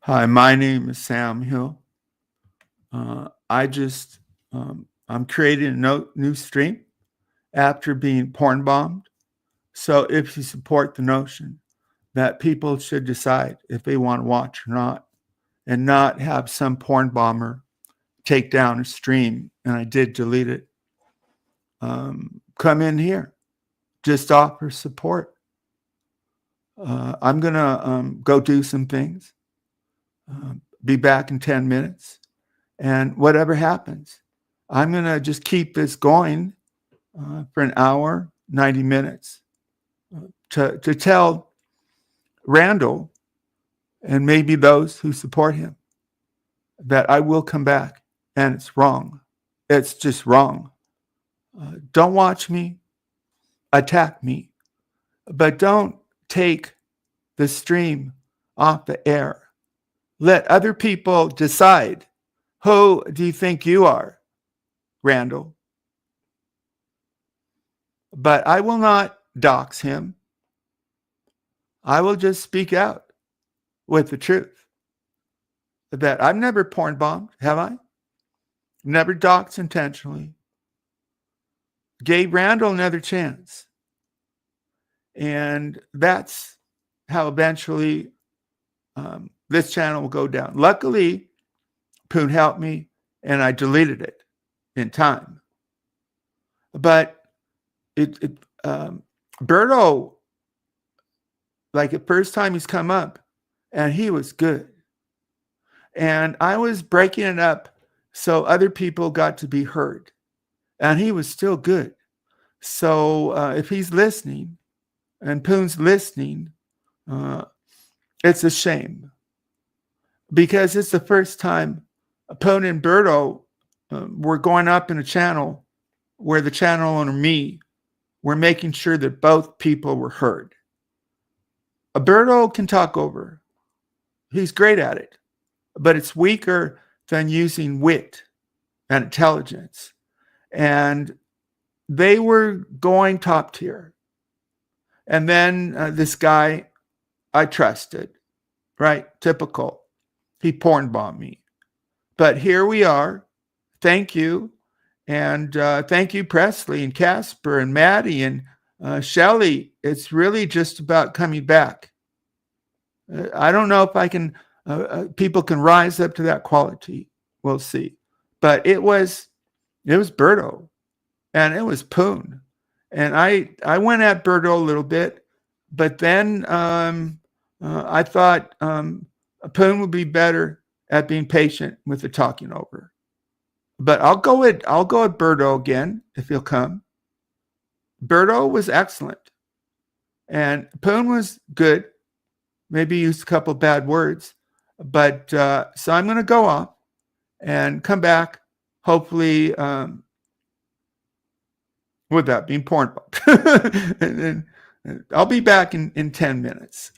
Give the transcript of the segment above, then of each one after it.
Hi, my name is Sam Hill. I'm creating a new stream after being porn bombed. So if you support the notion that people should decide if they want to watch or not, and not have some porn bomber take down a stream, and I did delete it, come in here. Just offer support. I'm going to go do some things, be back in 10 minutes. And whatever happens, I'm going to just keep this going for an hour, 90 minutes to tell Randall and maybe those who support him that I will come back and it's wrong. It's just wrong. Don't watch me, attack me, but don't take the stream off the air. Let other people decide. Who do you think you are, Randall? But I will not dox him. I will just speak out with the truth. That I've never porn bombed, have I? Never doxed intentionally. Gave Randall another chance. And that's how eventually this channel will go down. Luckily, Poon helped me and I deleted it in time. But Birdo, like the first time he's come up, and he was good. And I was breaking it up so other people got to be heard. And he was still good. So if he's listening and Poon's listening, it's a shame. Because it's the first time Poon and Birdo were going up in a channel where the channel owner, me, were making sure that both people were heard. Birdo can talk over. He's great at it. But it's weaker than using wit and intelligence. And they were going top tier. And then this guy I trusted, right? Typical. He porn bombed me. But here we are. Thank you. And thank you, Presley and Casper and Maddie and Shelly. It's really just about coming back. I don't know if I can, people can rise up to that quality. We'll see. But it was Birdo and it was Poon. And I went at Birdo a little bit, but then I thought Poon would be better at being patient with the talking over. But I'll go at Birdo again if he'll come. Birdo was excellent, and Poon was good. Maybe used a couple bad words, but so I'm going to go off and come back. Hopefully, without being porn bombed. And I'll be back in 10 minutes.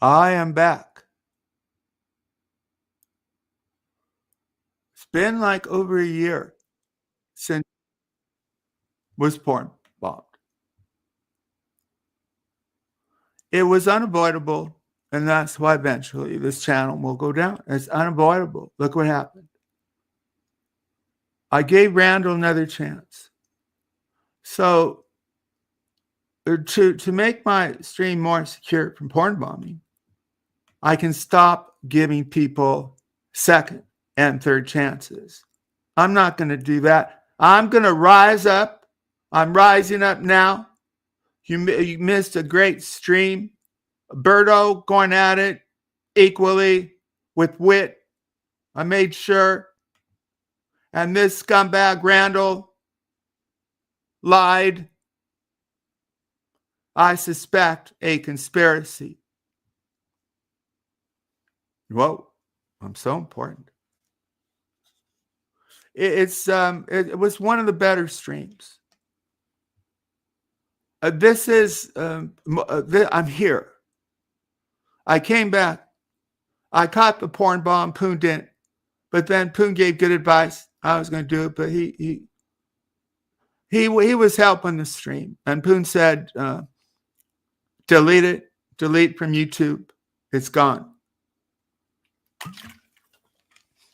I am back. It's been like over a year since was porn bombed. It was unavoidable, and that's why eventually this channel will go down. It's unavoidable. Look what happened. I gave Randall another chance. So to make my stream more secure from porn bombing, I can stop giving people second and third chances. I'm not going to do that. I'm going to rise up. I'm rising up now. You missed a great stream. Birdo going at it equally with wit. I made sure. And this scumbag Randall lied. I suspect a conspiracy. Whoa, I'm so important. It was one of the better streams. This is I'm here. I came back. I caught the porn bomb. Poon didn't, but then Poon gave good advice. I was going to do it, but he was helping the stream, and Poon said, "Delete it. Delete from YouTube. It's gone.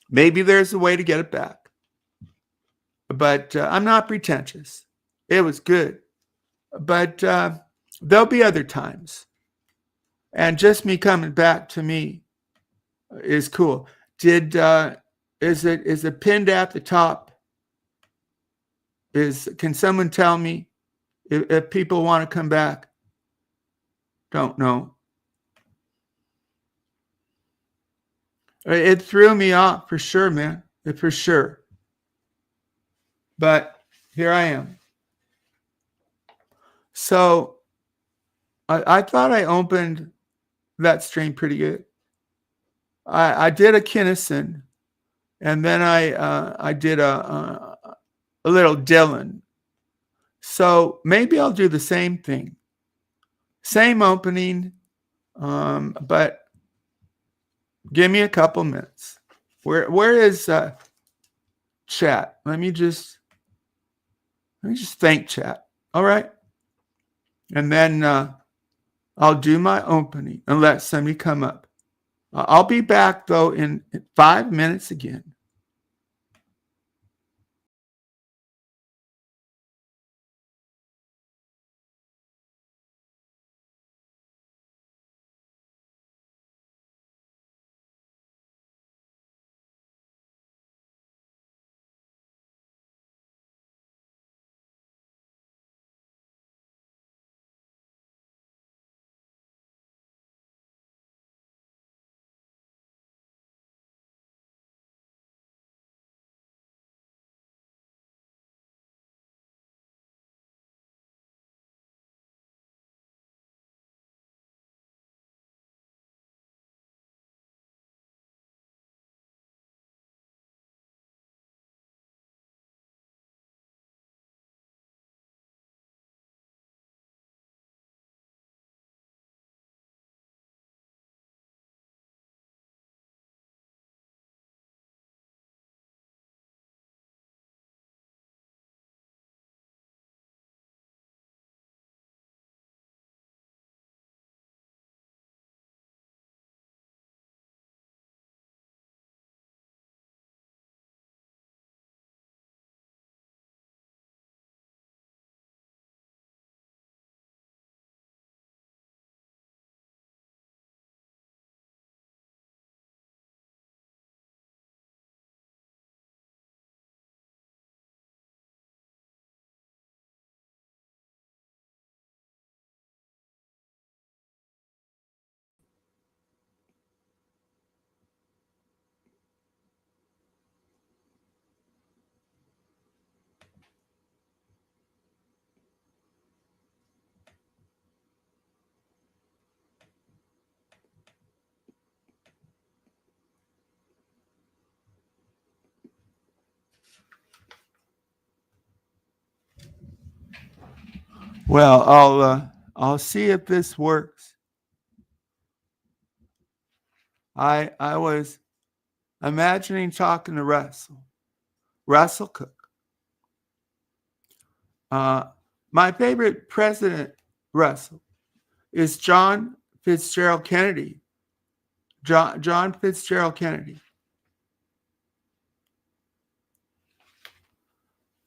Maybe there's a way to get it back, but I'm not pretentious. It was good, but there'll be other times, and just me coming back to me is cool. Is it pinned at the top? Can someone tell me if people want to come back? Don't know. It threw me off for sure, man. For sure. But here I am. So I thought I opened that stream pretty good. I did a Kinnison, and then I did a little Dylan. So maybe I'll do the same thing. Same opening, but give me a couple minutes. Where is chat? Let me just thank chat. All right. And then I'll do my opening and let somebody come up. I'll be back though in 5 minutes again. Well, I'll see if this works. I was imagining talking to Russell Cooke. My favorite president, Russell, is John Fitzgerald Kennedy. John Fitzgerald Kennedy.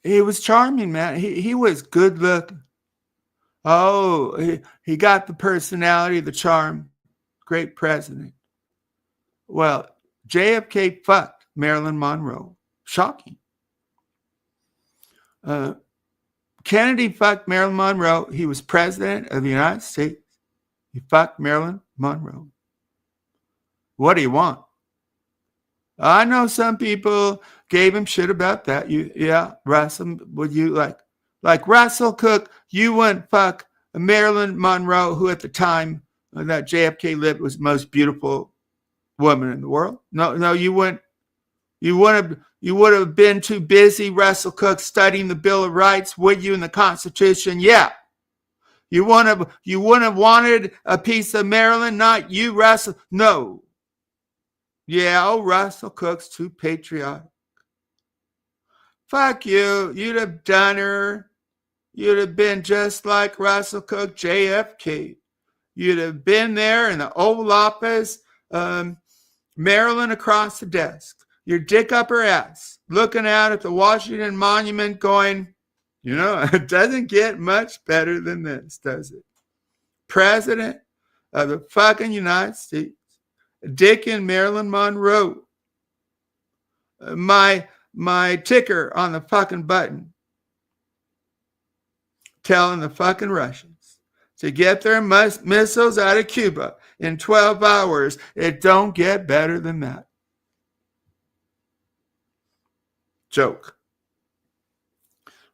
He was charming, man. He was good looking. Oh, he got the personality, the charm. Great president. Well, JFK fucked Marilyn Monroe. Shocking. Kennedy fucked Marilyn Monroe. He was president of the United States. He fucked Marilyn Monroe. What do you want? I know some people gave him shit about that. Russell, would you like Russell Cooke? You wouldn't fuck Marilyn Monroe, who at the time that JFK lived was the most beautiful woman in the world. No, you wouldn't. You would have been too busy, Russell Cooke, studying the Bill of Rights, would you, in the Constitution? Yeah. You wouldn't have wanted a piece of Maryland, not you, Russell. No. Yeah, Russell Cooke's too patriotic. Fuck you. You'd have done her. You'd have been just like Russell Cooke, JFK. You'd have been there in the Oval Office, Maryland across the desk. Your dick up her ass, looking out at the Washington Monument going, it doesn't get much better than this, does it? President of the fucking United States, Dick and Marilyn Monroe. My ticker on the fucking button telling the fucking Russians to get their missiles out of Cuba in 12 hours. It don't get better than that. Joke.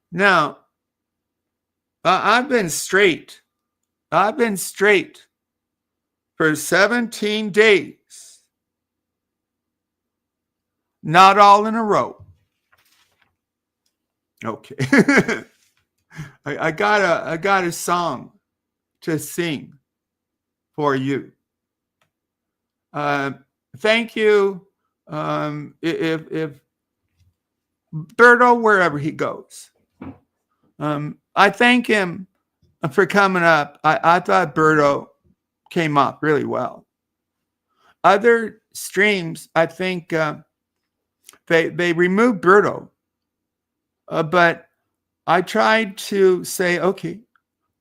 Now, I've been straight for 17 days. Not all in a row. Okay. I got a song to sing for you. Thank you. If Birdo, wherever he goes. I thank him for coming up. I thought Birdo came up really well. Other streams, I think they removed Birdo. But I tried to say, okay,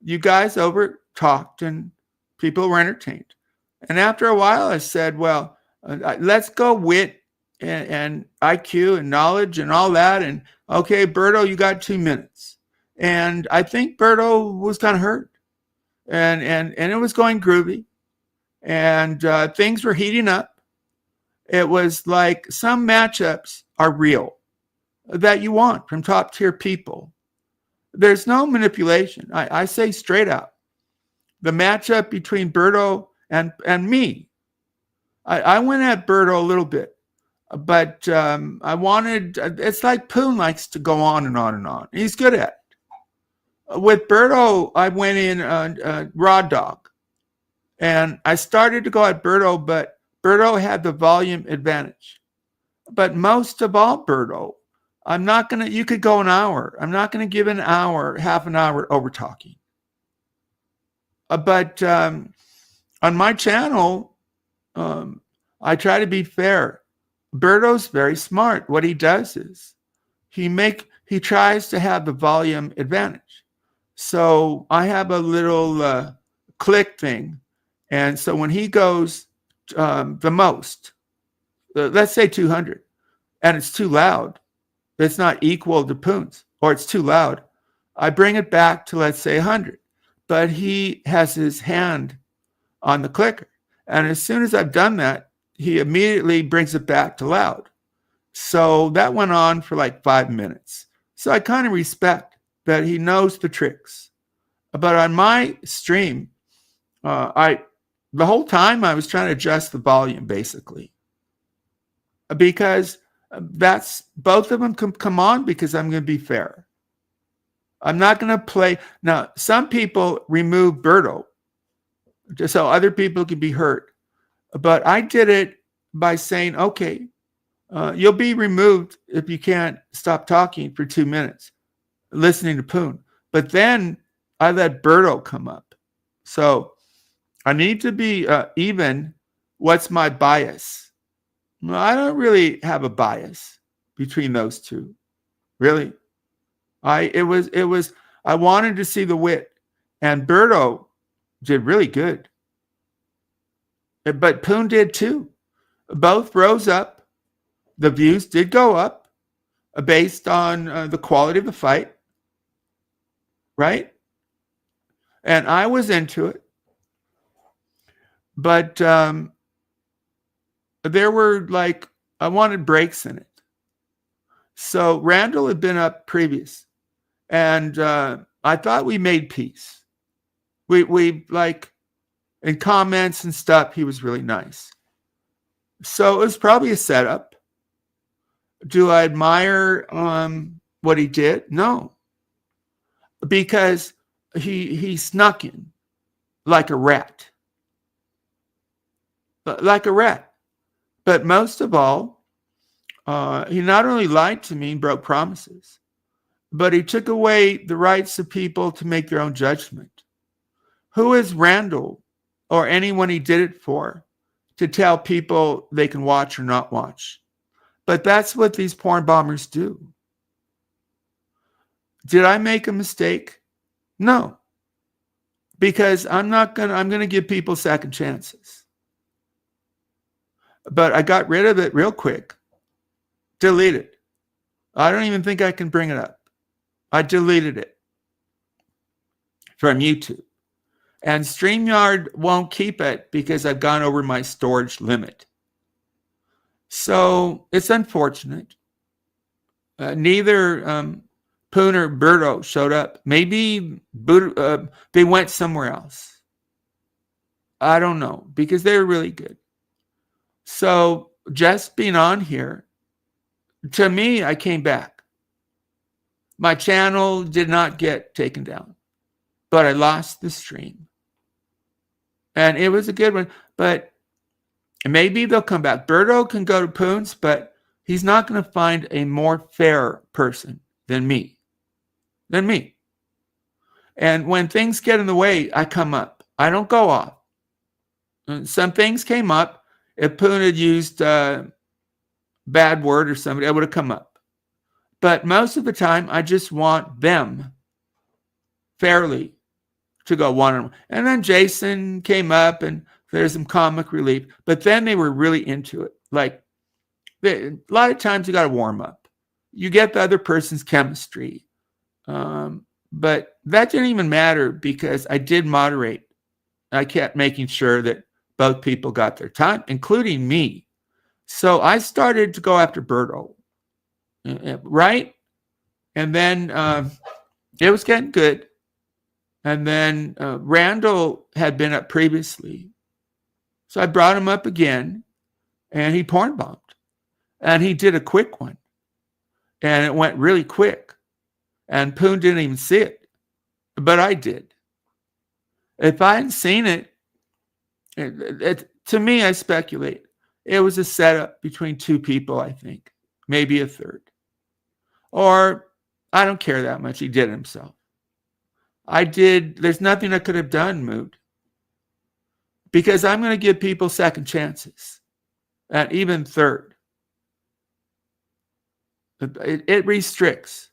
you guys over talked and people were entertained. And after a while, I said, well, let's go wit and IQ and knowledge and all that. And okay, Birdo, you got 2 minutes. And I think Birdo was kind of hurt. And it was going groovy. And things were heating up. It was like some matchups are real that you want from top tier people. There's no manipulation. I say straight out. The matchup between Birdo and me. I went at Birdo a little bit. But I wanted, it's like Poon likes to go on and on and on. He's good at it. With Birdo, I went in raw dog. And I started to go at Birdo, but Birdo had the volume advantage. But most of all, Birdo, you could go an hour. I'm not going to give an hour, half an hour over talking. But on my channel, I try to be fair. Birdo's very smart. What he does is he tries to have the volume advantage. So I have a little click thing. And so when he goes the most, let's say 200, and it's too loud, it's not equal to Poon's, or it's too loud, I bring it back to, let's say, 100. But he has his hand on the clicker. And as soon as I've done that, he immediately brings it back to loud. So that went on for like 5 minutes. So I kind of respect that he knows the tricks. But on my stream, the whole time I was trying to adjust the volume, basically. Because both of them can come on because I'm going to be fair. I'm not going to play. Now, some people remove Birdo just so other people can be hurt. But I did it by saying, okay, you'll be removed if you can't stop talking for 2 minutes, listening to Poon. But then I let Birdo come up. So I need to be even. What's my bias? Well, I don't really have a bias between those two. Really. I wanted to see the wit. And Birdo did really good. But Poon did too. Both rose up. The views did go up based on the quality of the fight. Right? And I was into it. But there were I wanted breaks in it. So Randall had been up previous. And I thought we made peace. We in comments and stuff, he was really nice. So it was probably a setup. Do I admire what he did? No. Because he snuck in like a rat. Like a rat. But most of all, he not only lied to me and broke promises, but he took away the rights of people to make their own judgment. Who is Randall or anyone he did it for to tell people they can watch or not watch? But that's what these porn bombers do. Did I make a mistake? No. Because I'm going to give people second chances. But I got rid of it real quick. Delete it. I don't even think I can bring it up. I deleted it from YouTube. And StreamYard won't keep it because I've gone over my storage limit. So it's unfortunate. Neither Poon or Birdo showed up. Maybe they went somewhere else. I don't know, because they were really good. So just being on here, to me, I came back. My channel did not get taken down, but I lost the stream. And it was a good one, but maybe they'll come back. Birdo can go to Poon's, but he's not going to find a more fair person than me. And when things get in the way, I come up. I don't go off. Some things came up. If Poon had used a bad word or somebody, I would have come up. But most of the time, I just want them fairly to go one-on-one. And then Jason came up and there's some comic relief. But then they were really into it. A lot of times you got to warm up. You get the other person's chemistry. But that didn't even matter because I did moderate. I kept making sure that both people got their time, including me. So I started to go after Birdo. Right? And then it was getting good. And then Randall had been up previously. So I brought him up again, and he porn bombed. And he did a quick one. And it went really quick. And Poon didn't even see it. But I did. If I hadn't seen it, to me, I speculate, it was a setup between two people, I think. Maybe a third. Or I don't care that much. He did it himself. There's nothing I could have done, Mood. Because I'm going to give people second chances. And even third. It restricts.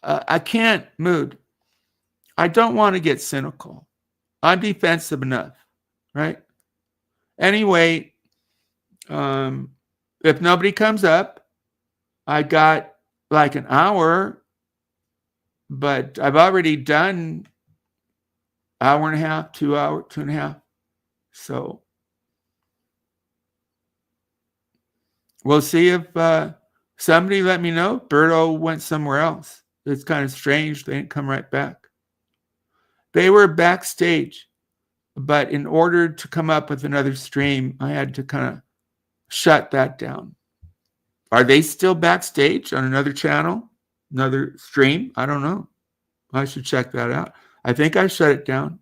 I can't, Mood. I don't want to get cynical. I'm defensive enough, right? Anyway, if nobody comes up, I got like an hour, but I've already done hour and a half, 2 hours, 2.5. So we'll see if somebody let me know. Birdo went somewhere else. It's kind of strange. They didn't come right back. They were backstage, but in order to come up with another stream, I had to kind of shut that down. Are they still backstage on another channel, another stream? I don't know. I should check that out. I think I shut it down.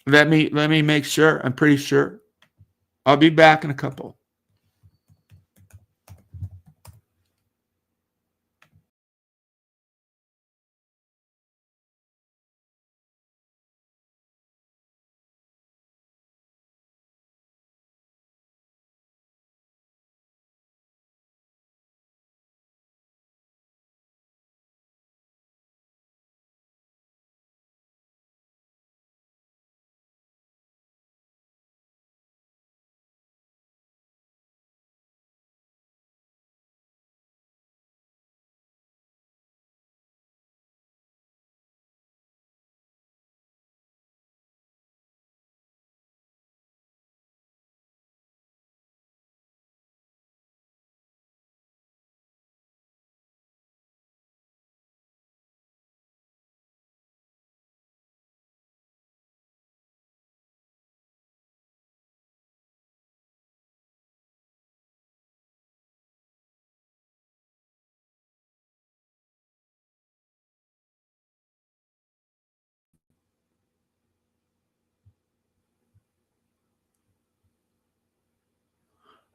Let me make sure. I'm pretty sure. I'll be back in a couple.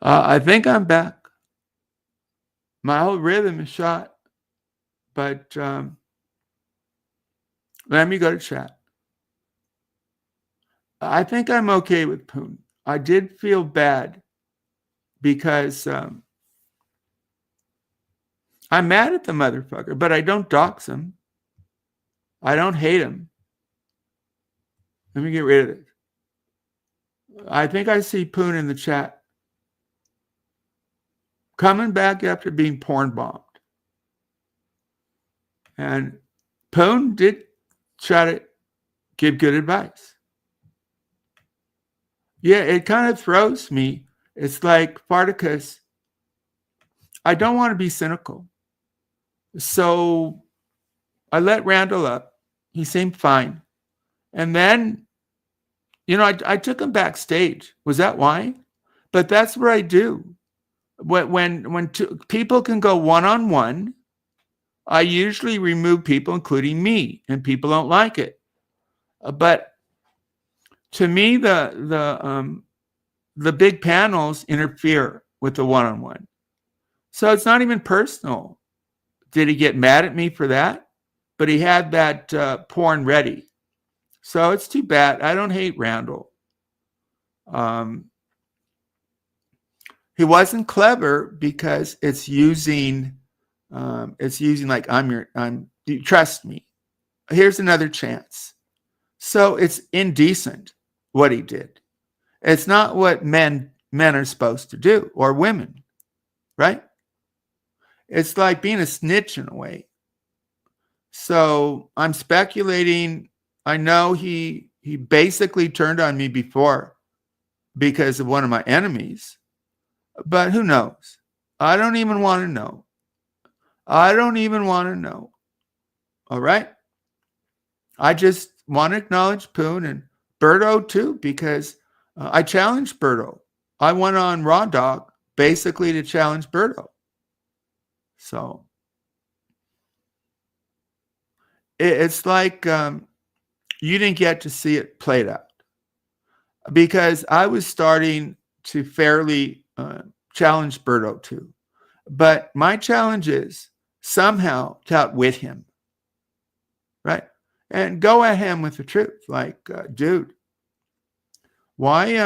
I think I'm back. My whole rhythm is shot, but let me go to chat. I think I'm okay with Poon. I did feel bad because I'm mad at the motherfucker, but I don't dox him. I don't hate him. Let me get rid of it. I think I see Poon in the chat. Coming back after being porn bombed. And Poon did try to give good advice. Yeah, it kind of throws me. It's like Spartacus. I don't want to be cynical. So I let Randall up. He seemed fine. And then, I took him backstage. Was that why? But that's what I do. When people can go one-on-one, I usually remove people, including me, and people don't like it. But to me, the big panels interfere with the one-on-one. So it's not even personal. Did he get mad at me for that? But he had that porn ready. So it's too bad. I don't hate Randall. He wasn't clever because it's using like you trust me. Here's another chance. So it's indecent what he did. It's not what men are supposed to do, or women, right? It's like being a snitch in a way. So I'm speculating. I know he basically turned on me before because of one of my enemies, but who knows? I don't even want to know. I don't even want to know. All right? I just want to acknowledge Poon and Birdo too, because I challenged Birdo. I went on Raw Dog basically to challenge Birdo. So it's like you didn't get to see it played out, because I was starting to fairly challenge Birdo too. But my challenge is somehow to outwit him, right? And go at him with the truth. Like, dude, why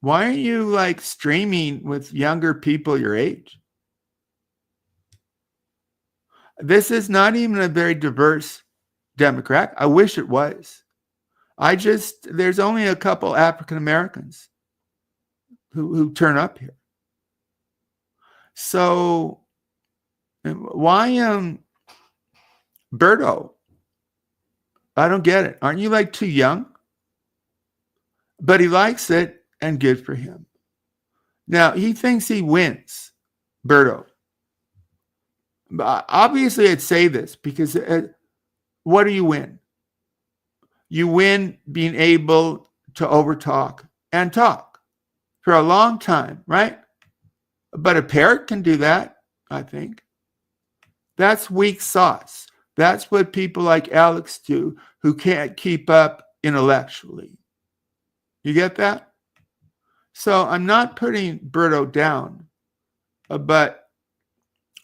are you like streaming with younger people your age? This is not even a very diverse demographic. I wish it was. There's only a couple African Americans who turn up here. So why Birdo? I don't get it. Aren't you like too young? But he likes it, and good for him. Now he thinks he wins, Birdo. Obviously, I'd say this because what do you win? You win being able to overtalk and talk for a long time, right? But a parrot can do that, I think. That's weak sauce. That's what people like Alex do, who can't keep up intellectually. You get that? So I'm not putting Birdo down, but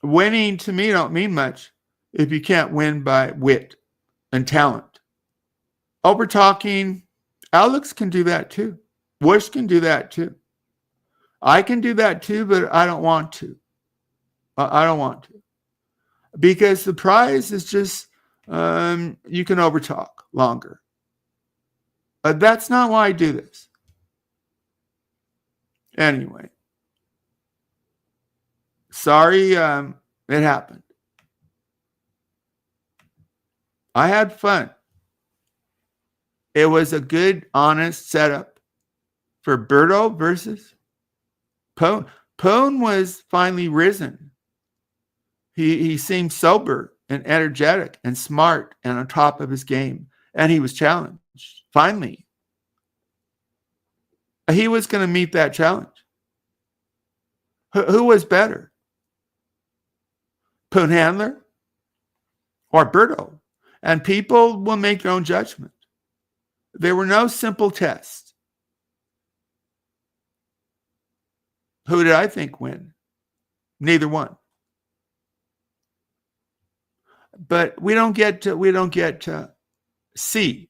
winning to me don't mean much if you can't win by wit and talent. Over talking, Alex can do that too. Wish can do that too. I can do that too, but I don't want to. I don't want to. Because the prize is just you can overtalk longer. But that's not why I do this. Anyway, sorry it happened. I had fun. It was a good, honest setup for Birdo versus Poon. Poon was finally risen. He seemed sober and energetic and smart and on top of his game. And he was challenged. Finally, he was going to meet that challenge. Who was better? Poon Handler or Birdo? And people will make their own judgment. There were no simple tests. Who did I think win? Neither one. But we don't get to see.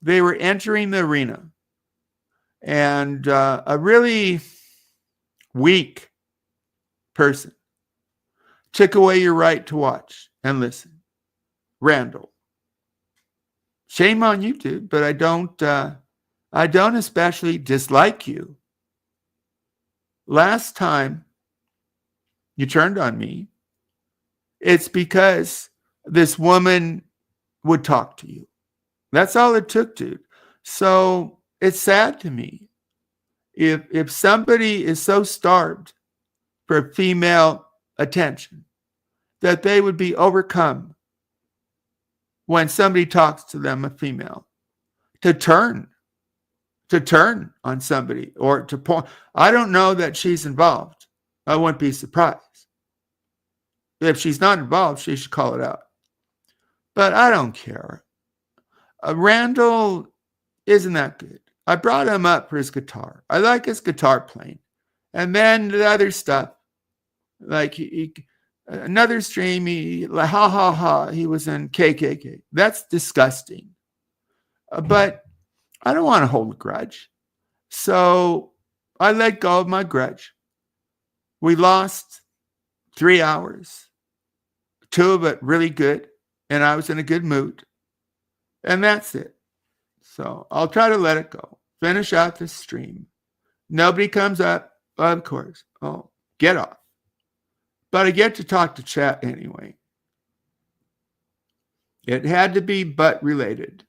They were entering the arena, and a really weak person took away your right to watch and listen. Randall. Shame on you, dude, but I don't especially dislike you. Last time you turned on me, it's because this woman would talk to you. That's all it took, dude. So it's sad to me. If somebody is so starved for female attention that they would be overcome when somebody talks to them, a female, to turn on somebody or to point. I don't know that she's involved. I wouldn't be surprised. If she's not involved, she should call it out. But I don't care. Randall isn't that good. I brought him up for his guitar. I like his guitar playing. And then the other stuff, like another stream, he was in KKK. That's disgusting. But I don't want to hold a grudge. So I let go of my grudge. We lost 3 hours. 2 of it really good. And I was in a good mood. And that's it. So I'll try to let it go. Finish out this stream. Nobody comes up, of course. Oh, get off. But I get to talk to chat anyway. It had to be butt related.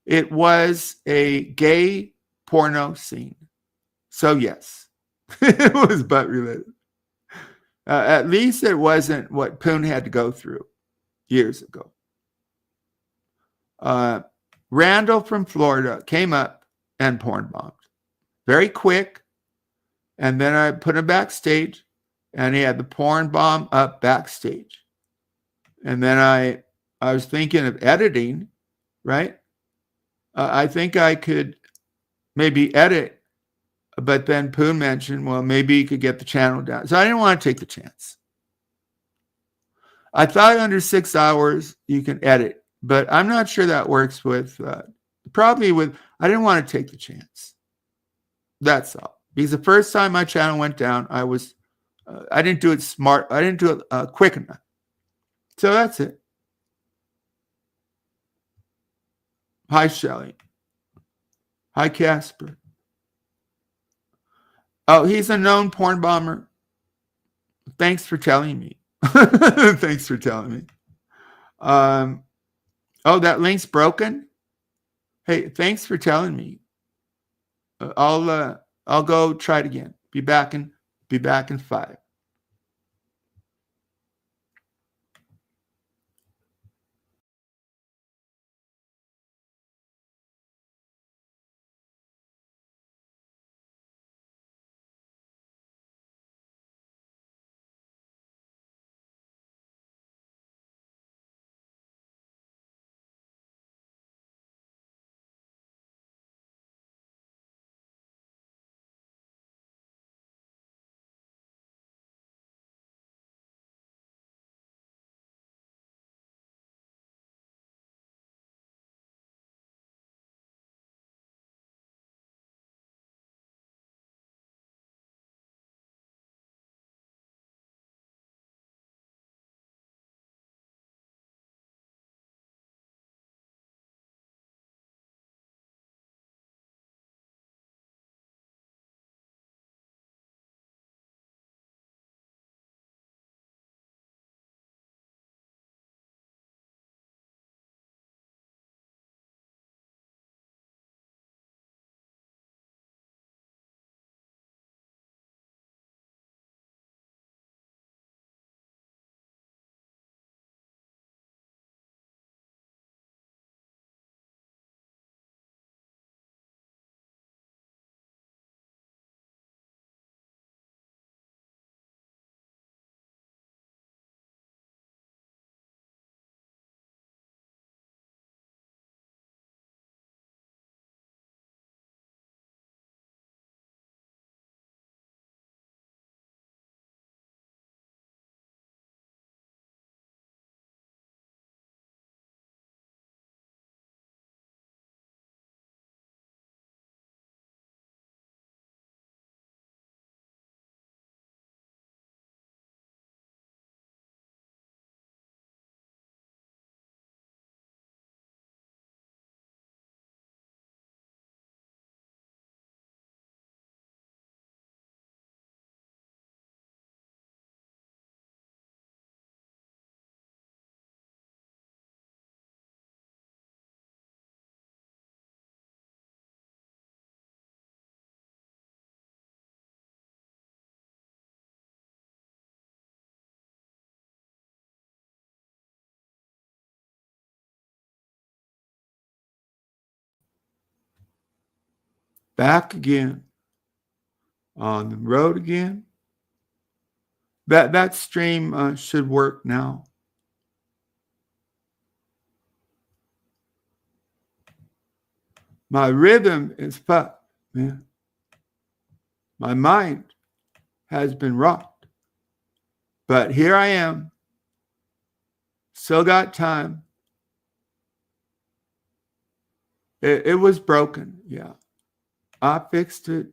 It was a gay porno scene. So yes, it was butt related. At least it wasn't what Poon had to go through years ago. Randall from Florida came up and porn bombed. Very quick. And then I put him backstage and he had the porn bomb up backstage. And then I was thinking of editing, right? I think I could maybe edit, but then Poon mentioned, well, maybe you could get the channel down. So I didn't want to take the chance. I thought under 6 hours you can edit, but I'm not sure that works with, I didn't want to take the chance. That's all. Because the first time my channel went down, I didn't do it smart. I didn't do it quick enough. So that's it. Hi, Shelly. Hi, Casper. Oh, he's a known porn bomber. Thanks for telling me. Thanks for telling me. Oh, that link's broken? Hey, thanks for telling me. I'll go try it again. Be back in 5. Back again. On the road again. That stream should work now. My rhythm is fucked, man. My mind has been rocked. But here I am. Still got time. It was broken. Yeah. I fixed it.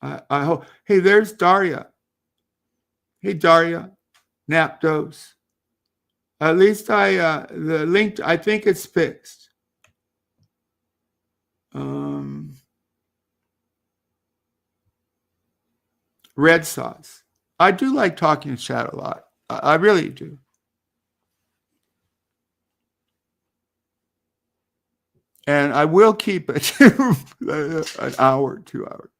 I hope. Hey, there's Daria. Hey, Daria. Napdos. At least the link, I think it's fixed. Red sauce. I do like talking in chat a lot. I really do. And I will keep it an hour, 2 hours.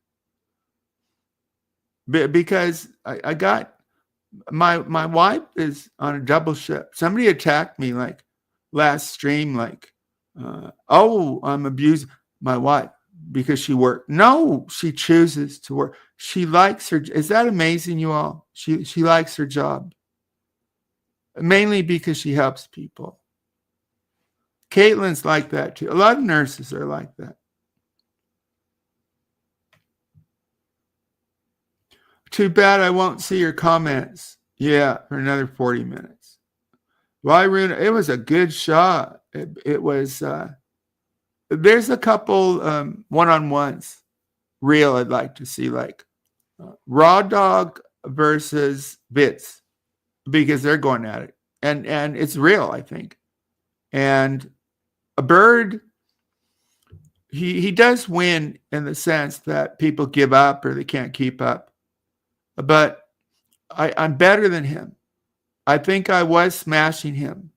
Because I got my wife is on a double shift. Somebody attacked me like last stream, like, I'm abusing my wife because she worked. No, she chooses to work. She likes her. Is that amazing, you all? She likes her job. Mainly because she helps people. Caitlin's like that too. A lot of nurses are like that. Too bad I won't see your comments. Yeah, for another 40 minutes. Why, Runa? It was a good shot. It was. There's a couple one-on-ones real I'd like to see, like Raw Dog versus Bits, because they're going at it, and it's real, I think. And a bird, he does win in the sense that people give up or they can't keep up. But I'm better than him. I think I was smashing him.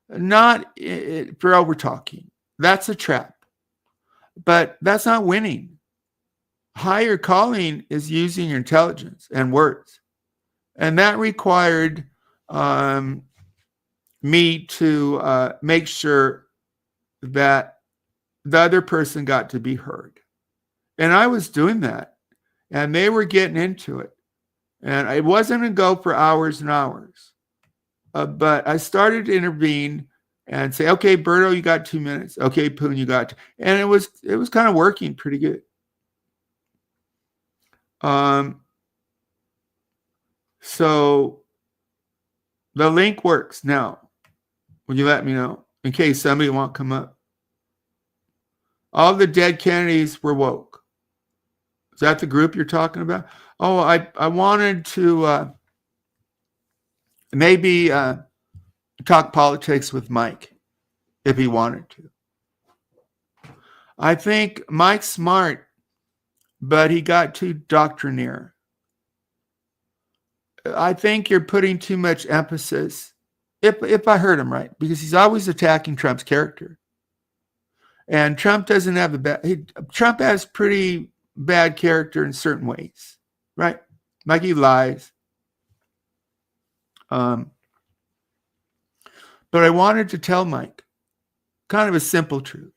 Not for over talking. That's a trap. But that's not winning. Higher calling is using your intelligence and words. And that required me to make sure that the other person got to be heard. And I was doing that. And they were getting into it. And it wasn't going to go for hours and hours. But I started to intervene and say, okay, Birdo, you got 2 minutes. Okay, Poon, you got 2. And it was kind of working pretty good. So the link works now. Will you let me know in case somebody won't come up? All the dead Kennedys were woke. Is that the group you're talking about? Oh, I wanted to maybe talk politics with Mike if he wanted to. I think Mike's smart, but he got too doctrinaire. I think you're putting too much emphasis, if I heard him right, because he's always attacking Trump's character. And Trump doesn't have the bad. Trump has pretty bad character in certain ways, right? Like he lies. But I wanted to tell Mike kind of a simple truth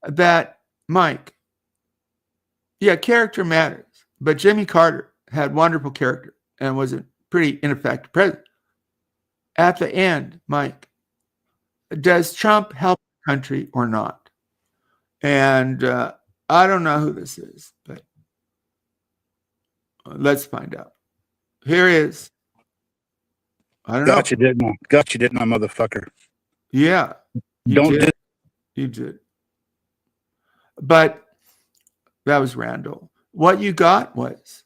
that Mike, yeah, character matters, but Jimmy Carter had wonderful character and was a pretty ineffective president. At the end, Mike, does Trump help the country or not? And I don't know who this is, but let's find out. Here is. I don't know. Got you, didn't I, motherfucker? Yeah. You did. But that was Randall. What you got was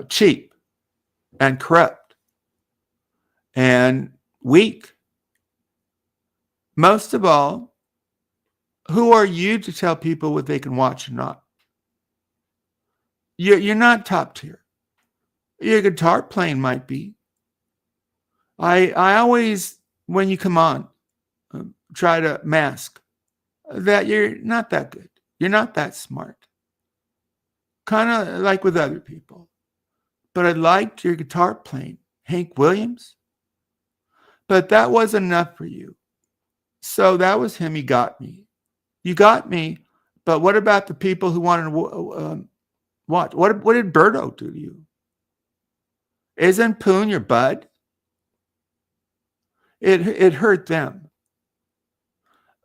cheap and corrupt and weak. Most of all, who are you to tell people what they can watch or not? You're not top tier. Your guitar playing might be. I always, when you come on, try to mask that you're not that good. You're not that smart. Kind of like with other people. But I liked your guitar playing. Hank Williams. But that wasn't enough for you. So that was him. He got me. You got me, But what about the people who wanted to watch? What did Birdo do to you? Isn't Poon your bud? It hurt them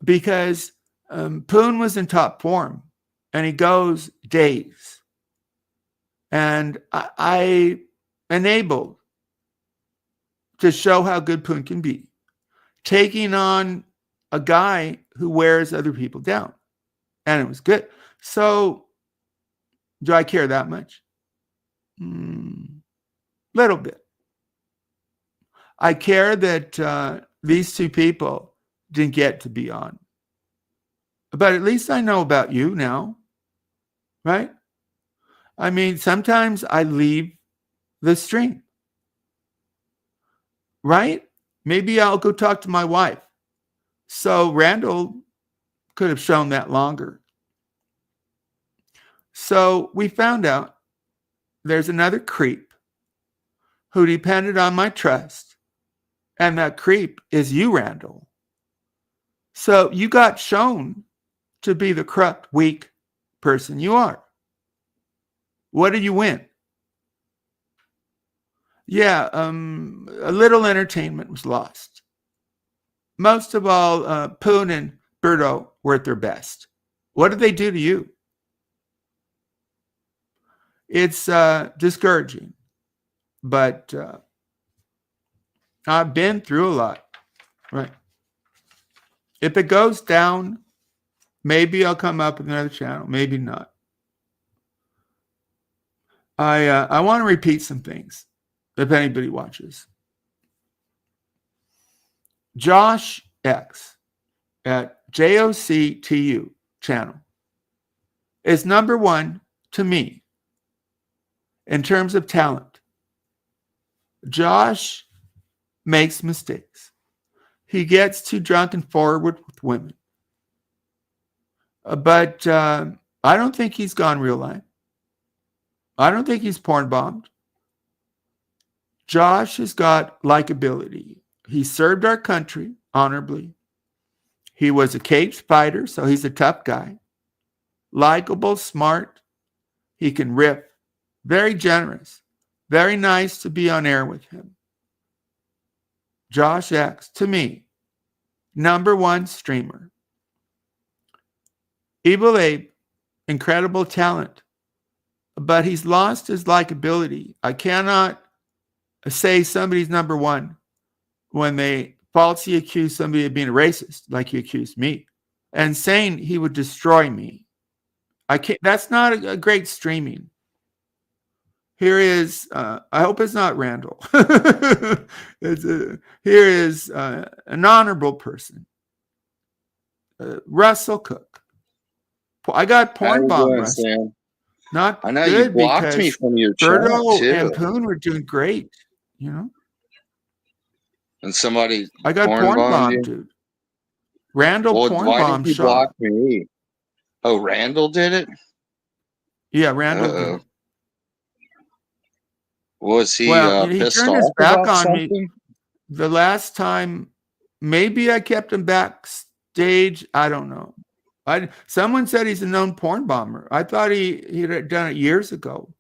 because Poon was in top form and he goes days. And I enabled to show how good Poon can be, taking on a guy who wears other people down. And it was good. So do I care that much? Little bit. I care that these two people didn't get to be on. But at least I know about you now, right? I mean, sometimes I leave the stream, right? Maybe I'll go talk to my wife. So Randall could have shown that longer. So we found out there's another creep who depended on my trust. And that creep is you, Randall. So you got shown to be the corrupt, weak person you are. What did you win? Yeah, a little entertainment was lost. Most of all, Poon and Birdo were at their best. What did they do to you? It's discouraging, but I've been through a lot, right? If it goes down, maybe I'll come up with another channel, maybe not. I want to repeat some things if anybody watches. Josh X at JOCTU channel is number one to me in terms of talent. Josh makes mistakes. He gets too drunk and forward with women. But I don't think he's gone real life. I don't think he's porn bombed. Josh has got likability. He served our country honorably. He was a cage fighter, so he's a tough guy. Likeable, smart. He can riff. Very generous. Very nice to be on air with him. Josh X, to me, number one streamer. Evil Abe, incredible talent. But he's lost his likability. I cannot say somebody's number one when they falsely accuse somebody of being a racist, like he accused me, and saying he would destroy me. I can't. That's not a great streaming. Here is, I hope it's not Randall. Here is an honorable person, Russell Cook. I got porn bomb, Russell. Sam? Not I know good you blocked me from your channel too. and Poon were doing great, you know. And somebody I got porn bomb, dude. Randall porn bomb shot. Why did you block me? Oh, Randall did it? Yeah, Randall did it. Was he he pissed turned off his back on something? me the last time. Maybe I kept him backstage. I don't know. Someone said he's a known porn bomber. I thought he had done it years ago,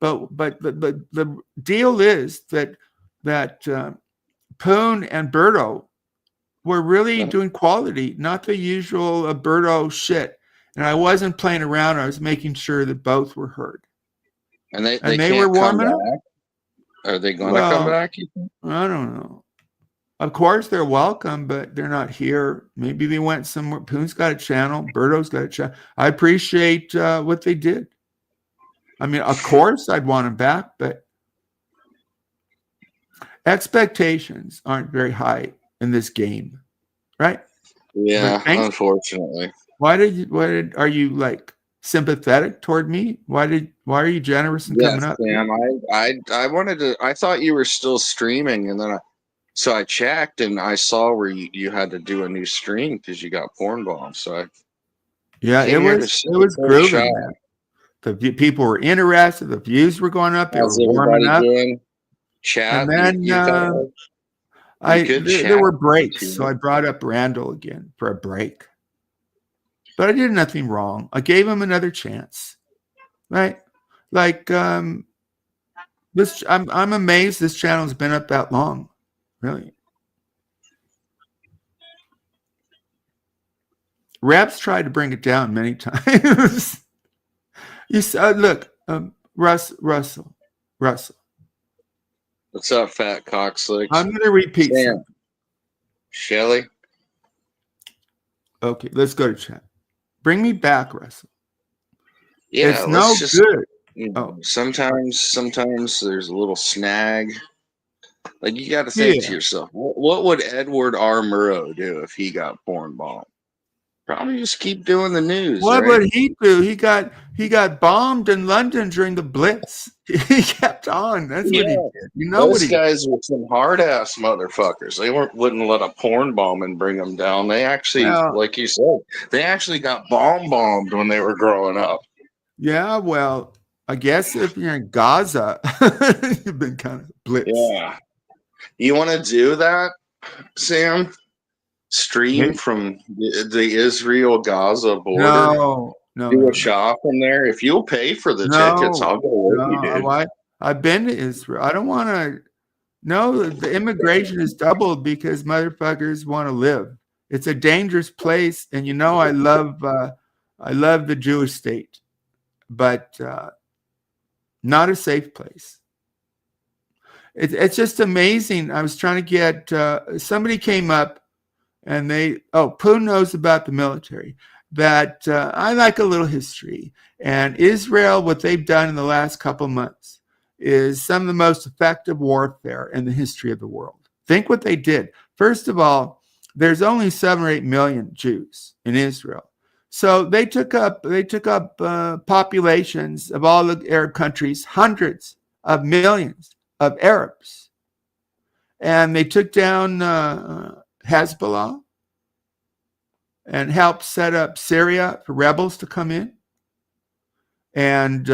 but the deal is that Poon and Birdo were really doing quality, not the usual Birdo shit. And I wasn't playing around. I was making sure that both were heard. And they were warming up. Are they going to come back? I don't know. Of course, they're welcome, but they're not here. Maybe they went somewhere. Poon's got a channel. Birdo's got a channel. I appreciate what they did. I mean, of course, I'd want them back, but expectations aren't very high in this game, right? Yeah, unfortunately. Are you like sympathetic toward me? Why are you generous in coming up? Sam, I thought you were still streaming, and then so I checked and I saw where you had to do a new stream because you got porn bombed. So it was grooving. The people were interested. The views were going up. They were warming up. Chat. And then there were breaks, so I brought up Randall again for a break. but I did nothing wrong. I gave him another chance, right? Like this, I'm amazed this channel's been up that long, really. Rab's tried to bring it down many times. You said, look, Russell. What's up, fat cockslicks? I'm going to repeat something. Shelly? Okay, let's go to chat. Bring me back, Russell. Yeah, it's no good. You know, sometimes there's a little snag. Like, you got to think to yourself, what would Edward R. Murrow do if he got porn bombed? Probably just keep doing the news. What right? would he do? He got bombed in London during the Blitz. He kept on. That's what he did. You know those guys were some hard ass motherfuckers. They wouldn't let a porn bomb and bring them down. They actually, like you said, they actually got bombed when they were growing up. Yeah, well, I guess if you're in Gaza, you've been kind of blitzed. Yeah. You want to do that, Sam? Stream from the Israel-Gaza border? No. Do a SHA from there? If you'll pay for the tickets, I'll go with you, dude. I've been to Israel. I don't want to. No, the immigration is doubled because motherfuckers want to live. It's a dangerous place, and you know I love the Jewish state, but not a safe place. It's just amazing. I was trying to get somebody came up, and Poon knows about the military. That I like a little history, and Israel, what they've done in the last couple of months is some of the most effective warfare in the history of the world. Think what they did. First of all, there's only 7 or 8 million Jews in Israel, so they took up populations of all the Arab countries, hundreds of millions of Arabs, and they took down Hezbollah and helped set up Syria for rebels to come in. And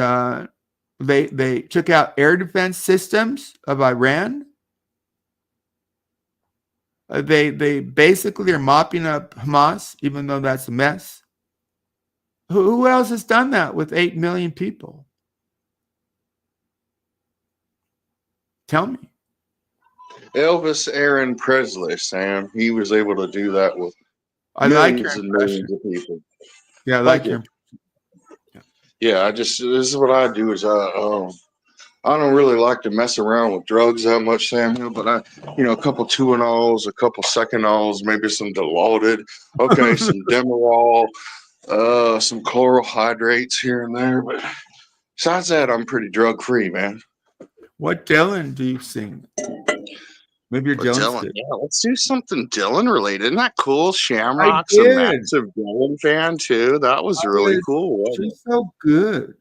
they took out air defense systems of Iran. They basically are mopping up Hamas, even though that's a mess. Who else has done that with 8 million people? Tell me. Elvis Aaron Presley, Sam. He was able to do that with millions and millions of people. Yeah, I like your. Yeah, this is what I do is I don't really like to mess around with drugs that much, Samuel, but a couple Tuinals, a couple Secanols, maybe some Dilaudid, some Demerol, some chloral hydrates here and there, but besides that, I'm pretty drug free, man. What Dylan do you sing? Maybe you're Dylan. Yeah, let's do something Dylan related. Isn't that cool? Shamrock's a massive Dylan fan too. That was really cool. She's so good.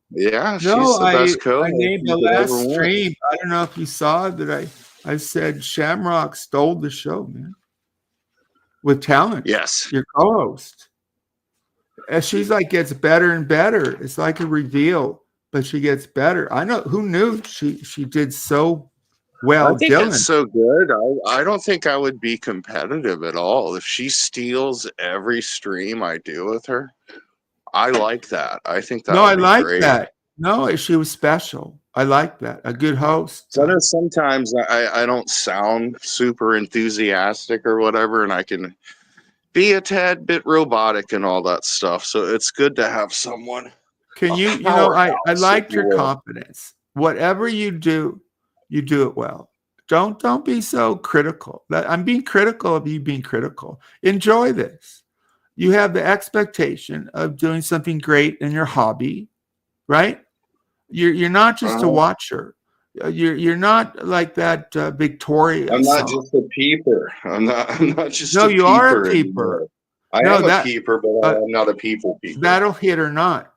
Yeah, she's the best co-host. I named the last stream. I don't know if you saw that I said Shamrock stole the show, man. With talent. Yes. Your co-host. And she's like gets better and better. It's like a reveal, but she gets better. I know who knew she did so well. I think Dylan. it's so good. I don't think I would be competitive at all if she steals every stream I do with her. I like that. I think that. No, I like that. No, she was special. I like that. A good host. So I know sometimes I don't sound super enthusiastic or whatever, and I can be a tad bit robotic and all that stuff. So it's good to have someone. Can you? I liked your confidence. Whatever you do it well. Don't be so critical. I'm being critical of you being critical. Enjoy this. You have the expectation of doing something great in your hobby, right? You're not just a watcher. You're not like that Victoria. I'm not just a peeper. I'm not just. No, you are a peeper. I am a peeper, but I'm not a people peeper. That'll hit or not.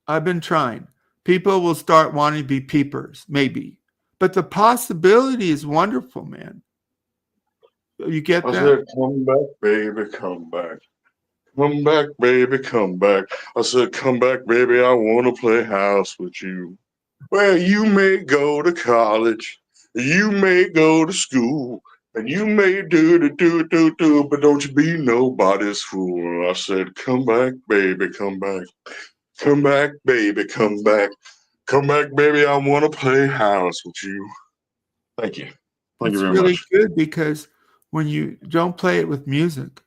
I've been trying. People will start wanting to be peepers, maybe. But the possibility is wonderful, man. You get that? I said, come back, baby, come back. Come back, baby, come back. I said, come back, baby, I want to play house with you. Well, you may go to college. You may go to school. And you may do, but don't you be nobody's fool. I said, come back, baby, come back. Come back, baby, come back. Come back, baby, I want to play house with you. Thank you. Thank you It's very really much. good because when you don't play it with music,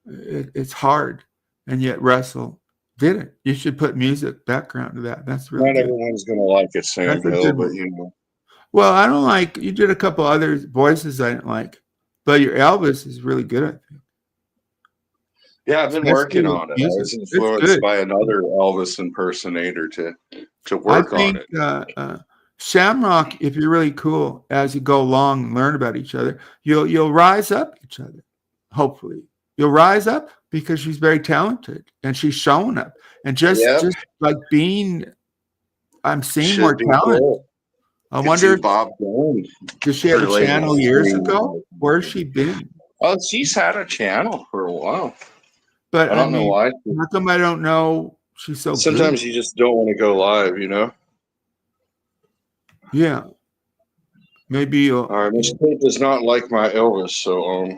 it's hard. And yet Russell did it. You should put music background to that. That's really Not good. everyone's going to like it, Sam That's a Hill, good but one. you know. Well, I don't like, you did a couple other voices I didn't like, but your Elvis is really good, I think. Yeah, I've been Especially working with on it. music. I was It's influenced good. by another Elvis impersonator to I work on think it. Shamrock, if you're really cool, as you go along and learn about each other, you'll rise up each other. Hopefully, you'll rise up because she's very talented and she's showing up. And just like being, I'm seeing more Should be talent. cool. I Could wonder, see Bob Dylan did she have a related channel to years me. ago? Where's she been? Oh, she's had a channel for a while. But I I don't know mean, why. how come I don't know she's so Sometimes good? you just don't want to go live, you know? Yeah. Maybe All right, Mr. Kate does not like my Elvis, so I who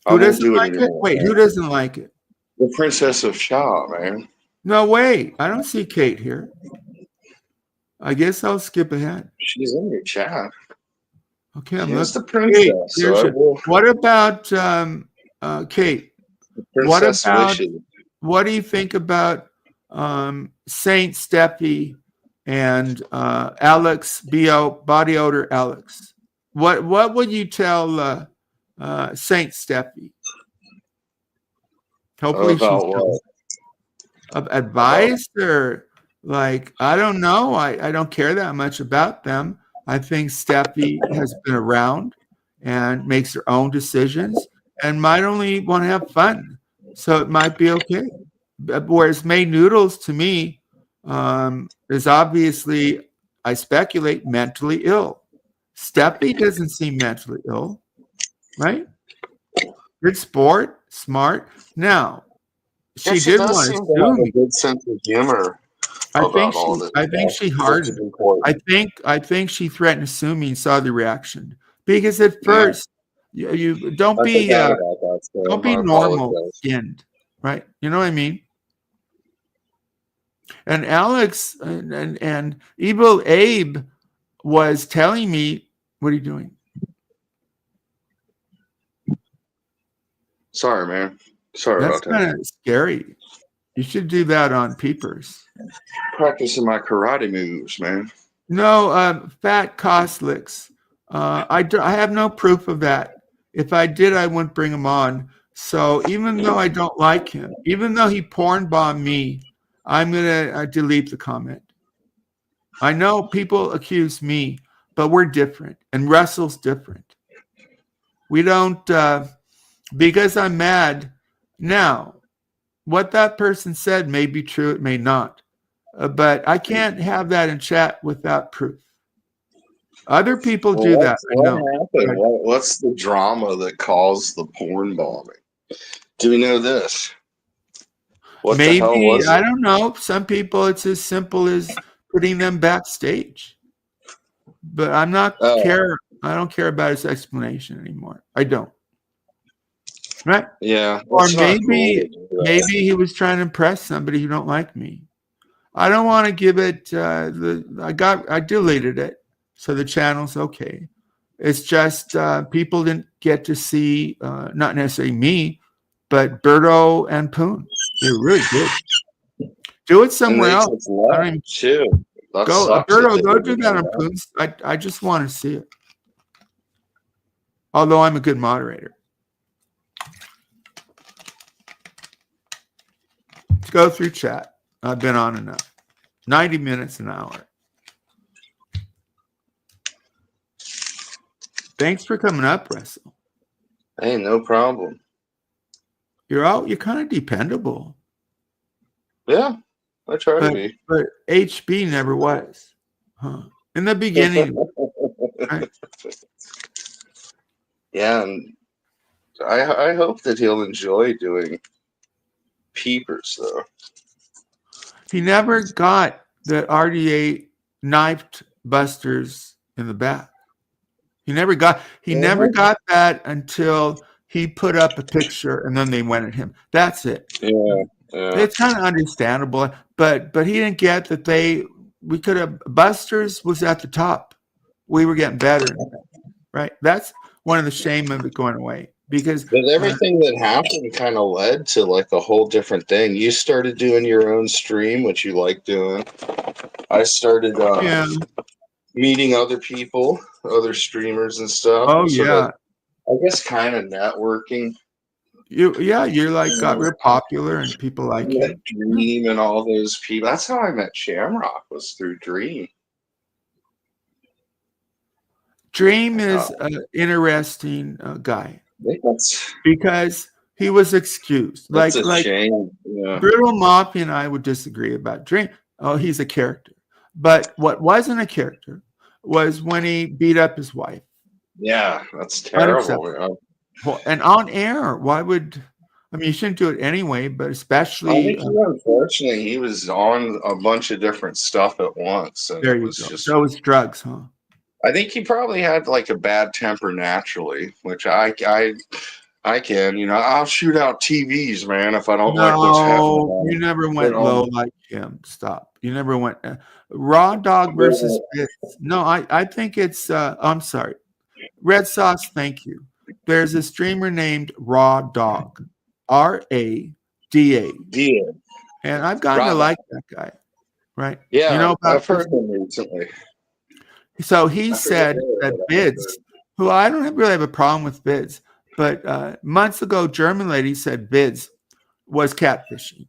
won't doesn't do it like it? anymore. Wait, who doesn't like it? The Princess of SHA, man. No way. I don't see Kate here. I guess I'll skip ahead. She's in your chat. Okay, I'm She's looking. the princess, so I will. What about Kate? The princess wishes. What do you think about Saint Steffi and Alex Body Odor Alex? What would you tell Saint Steffi? Hopefully About what? Advice or like, I don't know. I don't care that much about them. I think Steffi has been around and makes her own decisions and might only want to have fun. So it might be okay. Whereas May Noodles to me is obviously, I speculate, mentally ill. Steffi doesn't seem mentally ill, right? Good sport, smart. Now, she did does want seem to to sue have me. a good sense of humor about all this. I think she hardened. I think she threatened to sue me and saw the reaction. Because at first, you don't be normal skinned, right? You know what I mean? And Alex and Evil Abe was telling me, "What are you doing?" Sorry, man. Sorry That's about that. kind of scary. You should do that on peepers. Practicing my karate moves, man. No, Fat Koslicks. I have no proof of that. If I did, I wouldn't bring him on. So even though I don't like him, even though he porn bombed me, I'm gonna delete the comment. I know people accuse me, but we're different, and Russell's different. We don't because I'm mad. Now, what that person said may be true, it may not, but I can't have that in chat without proof. Other people do that. What happened? What's the drama that caused the porn bombing? Do we know this? What the hell was it? I don't know. Some people, it's as simple as putting them backstage. But I'm not care. I don't care about his explanation anymore. I don't. Right? Yeah. Or maybe he was trying to impress somebody who don't like me. I don't want to give it. I deleted it, so the channel's okay. It's just people didn't get to see, not necessarily me, but Birdo and Poon. They're really good. Do it somewhere else. Birdo, go do that on Poon. I just want to see it. Although I'm a good moderator. Let's go through chat. I've been on enough. 90 minutes an hour. Thanks for coming up, Russell. Hey, no problem. You're kind of dependable. Yeah, I try to be. But HB never was. Huh. In the beginning. Right? Yeah, and I hope that he'll enjoy doing peepers, though. He never got that RDA knifed Busters in the back. He never got that until he put up a picture and then they went at him. That's it. Yeah. It's kind of understandable, but he didn't get that we could have Buster's was at the top. We were getting better, right? That's one of the shame of it going away because everything that happened kind of led to like a whole different thing. You started doing your own stream, which you like doing. I started meeting other people, other streamers and stuff. Oh so yeah, I guess kind of networking. You're like got real popular and people like you. Dream and all those people. That's how I met Shamrock, was through Dream. Dream is an interesting guy because he was excused. Like shame. Brutal Moppy and I would disagree about Dream. Oh, he's a character. But what wasn't a character was when he beat up his wife. Yeah, that's terrible. And on air, why would you shouldn't do it anyway, but especially unfortunately he was on a bunch of different stuff at once. And there you go. So it's drugs, huh? I think he probably had like a bad temper naturally, which I can, I'll shoot out TVs, man, if I don't like what's happening. You never went low like him. Stop. You never went Raw Dog versus Bits. No, I think it's I'm sorry. Red Sauce, thank you. There's a streamer named Raw Dog. RADA. And I've gotten to like that guy. Right? Yeah, I've heard him recently. So he said that Bids, who I don't really have a problem with Bids, but months ago, German lady said Bids was catfishing.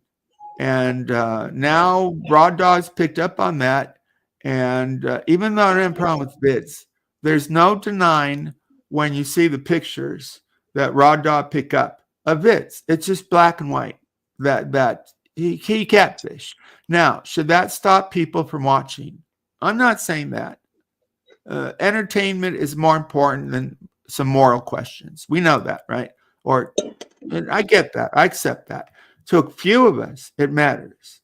And now Raw Dog's picked up on that. And even though I don't have a problem with Bids, there's no denying when you see the pictures that Raw Dog pick up of Bids. It's just black and white that he catfish. Now, should that stop people from watching? I'm not saying that. Entertainment is more important than some moral questions. We know that, right? And I get that. I accept that. To a few of us, it matters.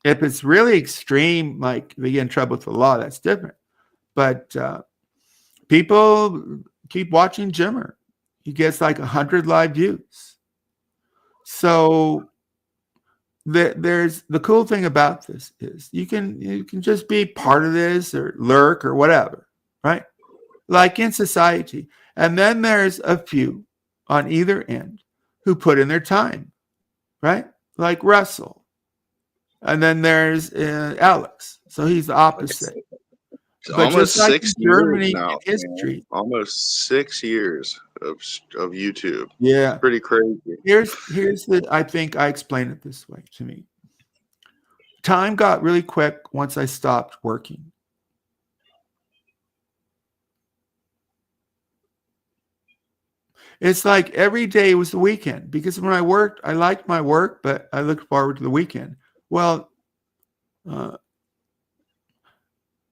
If it's really extreme, like they get in trouble with the law, that's different. But people keep watching Jimmer. He gets like 100 live views. So there's the cool thing about this is you can just be part of this or lurk or whatever, right? Like in society. And then there's a few on either end who put in their time, right? Like Russell. And then there's Alex. So he's the opposite. But almost just like 6 Germany years now. History. Man. Almost 6 years of YouTube. Yeah. Pretty crazy. Here's I think I explain it this way to me. Time got really quick once I stopped working. It's like every day was the weekend because when I worked, I liked my work, but I looked forward to the weekend. Well,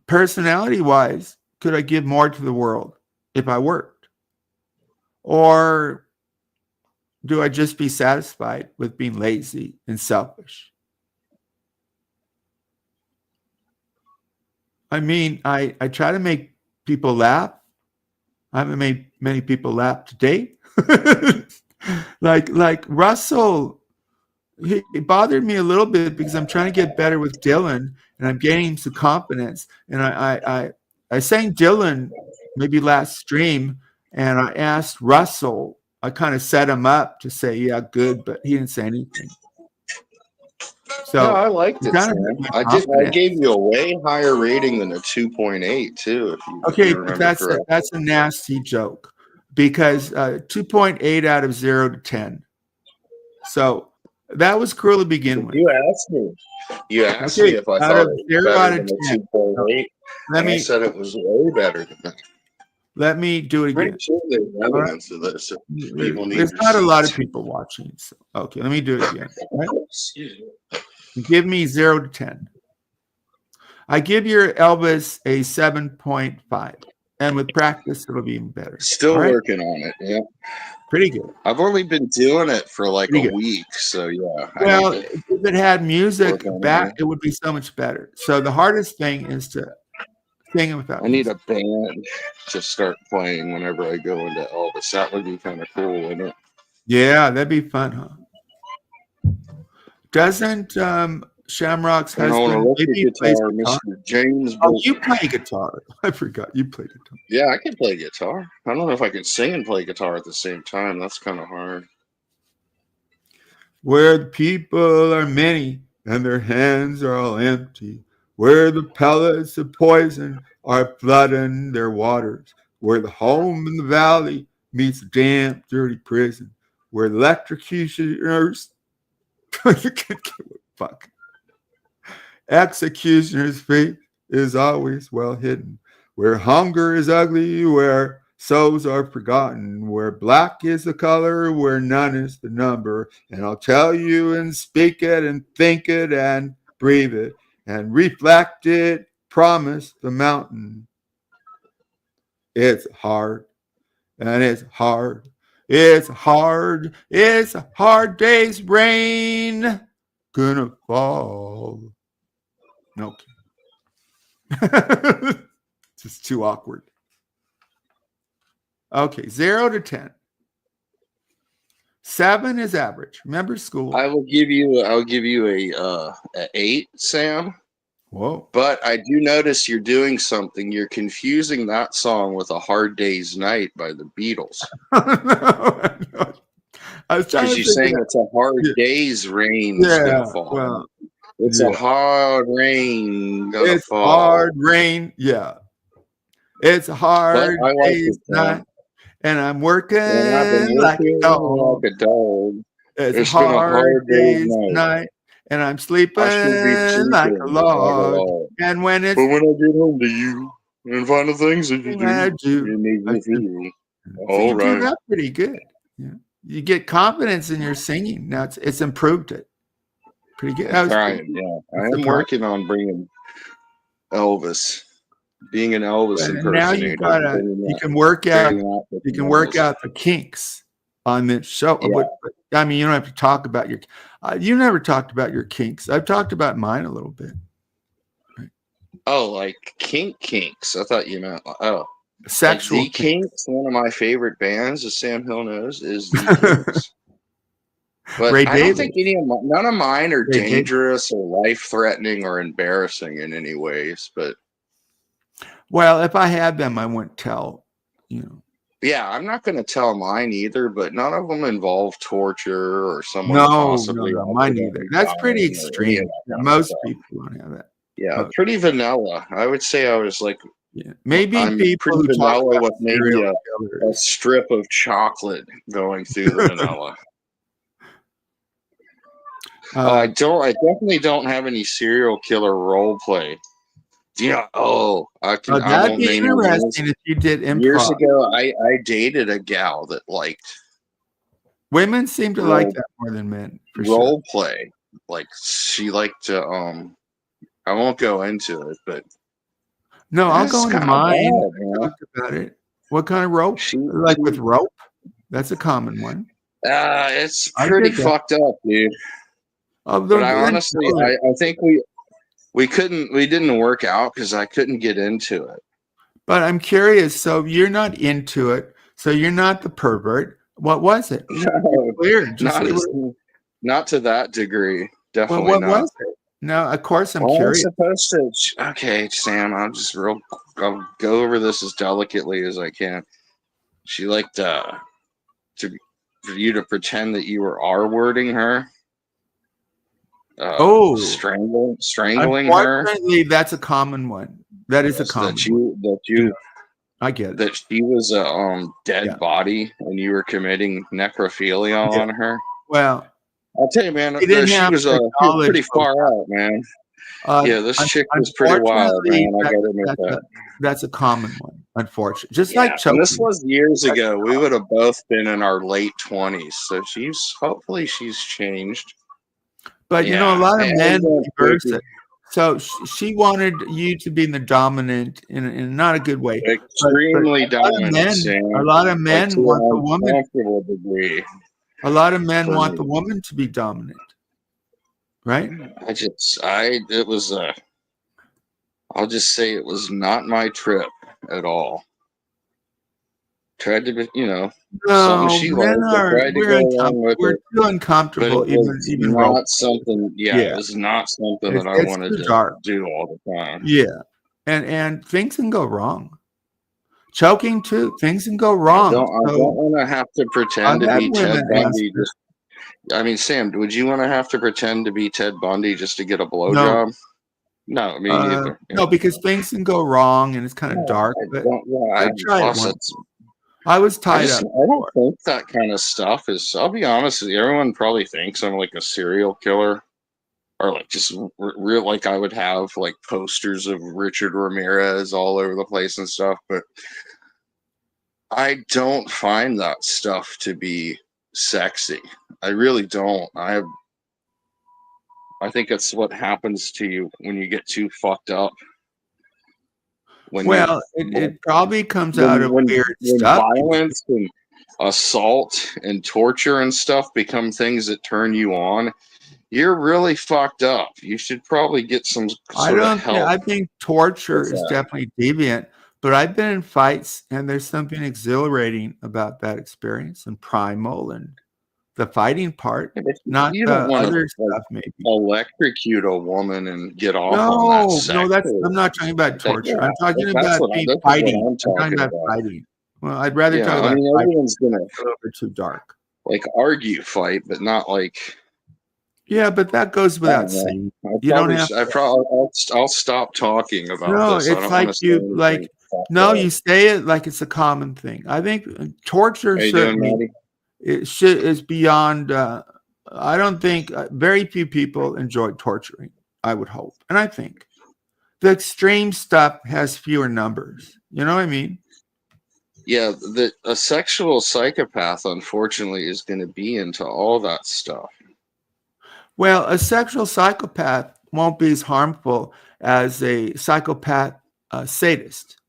personality-wise, could I give more to the world if I worked? Or do I just be satisfied with being lazy and selfish? I mean, I try to make people laugh. I haven't made many people laugh to date. like Russell, it bothered me a little bit because I'm trying to get better with Dylan and I'm gaining some confidence. And I sang Dylan maybe last stream and I asked Russell, I kind of set him up to say, yeah, good, but he didn't say anything. So no, I liked it. I gave you a way higher rating than a 2.8 too. If you that's a nasty joke because 2.8 out of 0 to 10. So that was cruel to begin with. You asked me if I thought it was 0 better out of than 10. 2.8. I said it was way better than that. Let me do it again. Pretty sure there's evidence of this. There's not a lot of people watching. So, okay, let me do it again. Right? Give me 0 to 10. I give your Elvis a 7.5. And with practice, it'll be even better. Still working on it. Yeah. Pretty good. I've only been doing it for like a week. So, yeah. Well, if it had music back, it would be so much better. So the hardest thing is to Singing without I need music. a band to start playing whenever I go into Elvis. That would be kind of cool, wouldn't it? Yeah, that'd be fun, huh? Doesn't Shamrock's And on husband electric maybe plays guitar, guitar? Mr. James Oh, you Bolton. play guitar. I forgot you play guitar. Yeah, I can play guitar. I don't know if I can sing and play guitar at the same time. That's kind of hard. Where the people are many and their hands are all empty, where the pellets of poison are flooding their waters, where the home in the valley meets a damp, dirty prison, where electrocutioners fuck. Executioner's fate is always well hidden, where hunger is ugly, where souls are forgotten, where black is the color, where none is the number. And I'll tell you and speak it and think it and breathe it and reflect it, promise the mountain. It's hard and it's hard. It's hard. It's a hard day's rain gonna fall. Okay. Just too awkward. Okay, 0 to 10. 7 is average. Remember school. I'll give you a 8, Sam. Whoa. But I do notice you're doing something. You're confusing that song with A Hard Day's Night by the Beatles. No. I was trying Because to you're saying it's a hard day's rain that's gonna fall. Well, it's a hard rain gonna it's fall. hard rain. Yeah. It's a hard day's night. And I'm working like a dog. It's a hard day's night. And I'm sleeping like a log. And when I get home to you and find the things that you do, it makes me feel all right. You do that pretty good. Yeah. You get confidence in your singing. Now it's improved it. Pretty good. Right. Yeah. I am working on bringing Elvis. Being an Elvis impersonator. Now you can work out the kinks on this show. Yeah. I mean, you don't have to talk about your. You never talked about your kinks. I've talked about mine a little bit. Right. Oh, like kinks. I thought you meant sexual like the Kinks. One of my favorite bands, as Sam Hill knows, is the Kinks. But Ray I don't think none of mine are dangerous or life-threatening or embarrassing in any ways. But well, if I had them, I wouldn't tell. Yeah, I'm not going to tell mine either, but none of them involve torture or someone possibly. No, mine either. That's pretty extreme. Most people don't have that. Yeah, pretty vanilla. I would say I was like, maybe I'm people pretty vanilla with maybe a strip of chocolate going through the vanilla. I definitely don't have any serial killer role play. Yeah. That'd be interesting if you did improv. Years ago, I dated a gal that liked. Women seem to like that more than men. Role play, like she liked to. I won't go into it, but no, I'll go into mine. Talk about it. What kind of rope? Like with rope? That's a common one. It's pretty fucked up, dude. But I honestly, I think we didn't work out because I couldn't get into it. But I'm curious. So you're not into it. So you're not the pervert. What was it? No, weird. Not to that degree. Definitely what not. Was it? No, of course I'm curious. I'm supposed to. Okay, Sam. I'll go over this as delicately as I can. She liked for you to pretend that you were R-wording her. Strangling her. Unfortunately, that's a common one. That is a common one. I get it. That she was a dead body and you were committing necrophilia on her. Well, I'll tell you, man, she was pretty far out, man. This chick was pretty wild, man. I gotta admit that. That's a common one, unfortunately. Just like choking. And this was years ago. We would have both been in our late 20s. So hopefully she's changed. But a lot of men reverse it. So she wanted you to be in the dominant in not a good way. Extremely dominant. A lot of men want the woman. Degree. A lot of men want the woman to be dominant. Right? I'll just say it was not my trip at all. Tried to be, something No, she men liked. I tried to go along with we're it, too but uncomfortable, it was even role. not something. Yeah, it Yeah, was not something that I it's wanted too to dark. do all the time. Yeah, and things can go wrong. Choking too, things can go wrong. I don't want to have to pretend to be Ted Bundy. Sam, would you want to have to pretend to be Ted Bundy just to get a blowjob? No, me neither. No, because things can go wrong and it's kind of dark. But I tried it once. I was tied up. I don't think that kind of stuff is. I'll be honest with you. Everyone probably thinks I'm like a serial killer, or like just real. Like I would have like posters of Richard Ramirez all over the place and stuff. But I don't find that stuff to be sexy. I really don't. I think it's what happens to you when you get too fucked up. It probably comes out of weird stuff. Violence and assault and torture and stuff become things that turn you on. You're really fucked up. You should probably get some sort of help. I think torture is definitely deviant, but I've been in fights and there's something exhilarating about that experience and primal and the fighting part, not the other stuff. Maybe electrocute a woman and get off on that. I'm not talking about torture. I'm talking about fighting. I'm talking about fighting. Well, I'd rather talk about fighting. Everyone's gonna too dark. Like argue fight, but not like. Yeah, but that goes without saying. You don't have. I'll stop talking about this. No, it's like you say it like it's a common thing. I think torture certainly. Is beyond. I don't think very few people enjoy torturing. I would hope, and I think the extreme stuff has fewer numbers. You know what I mean? Yeah, a sexual psychopath, unfortunately, is going to be into all that stuff. Well, a sexual psychopath won't be as harmful as a psychopath sadist.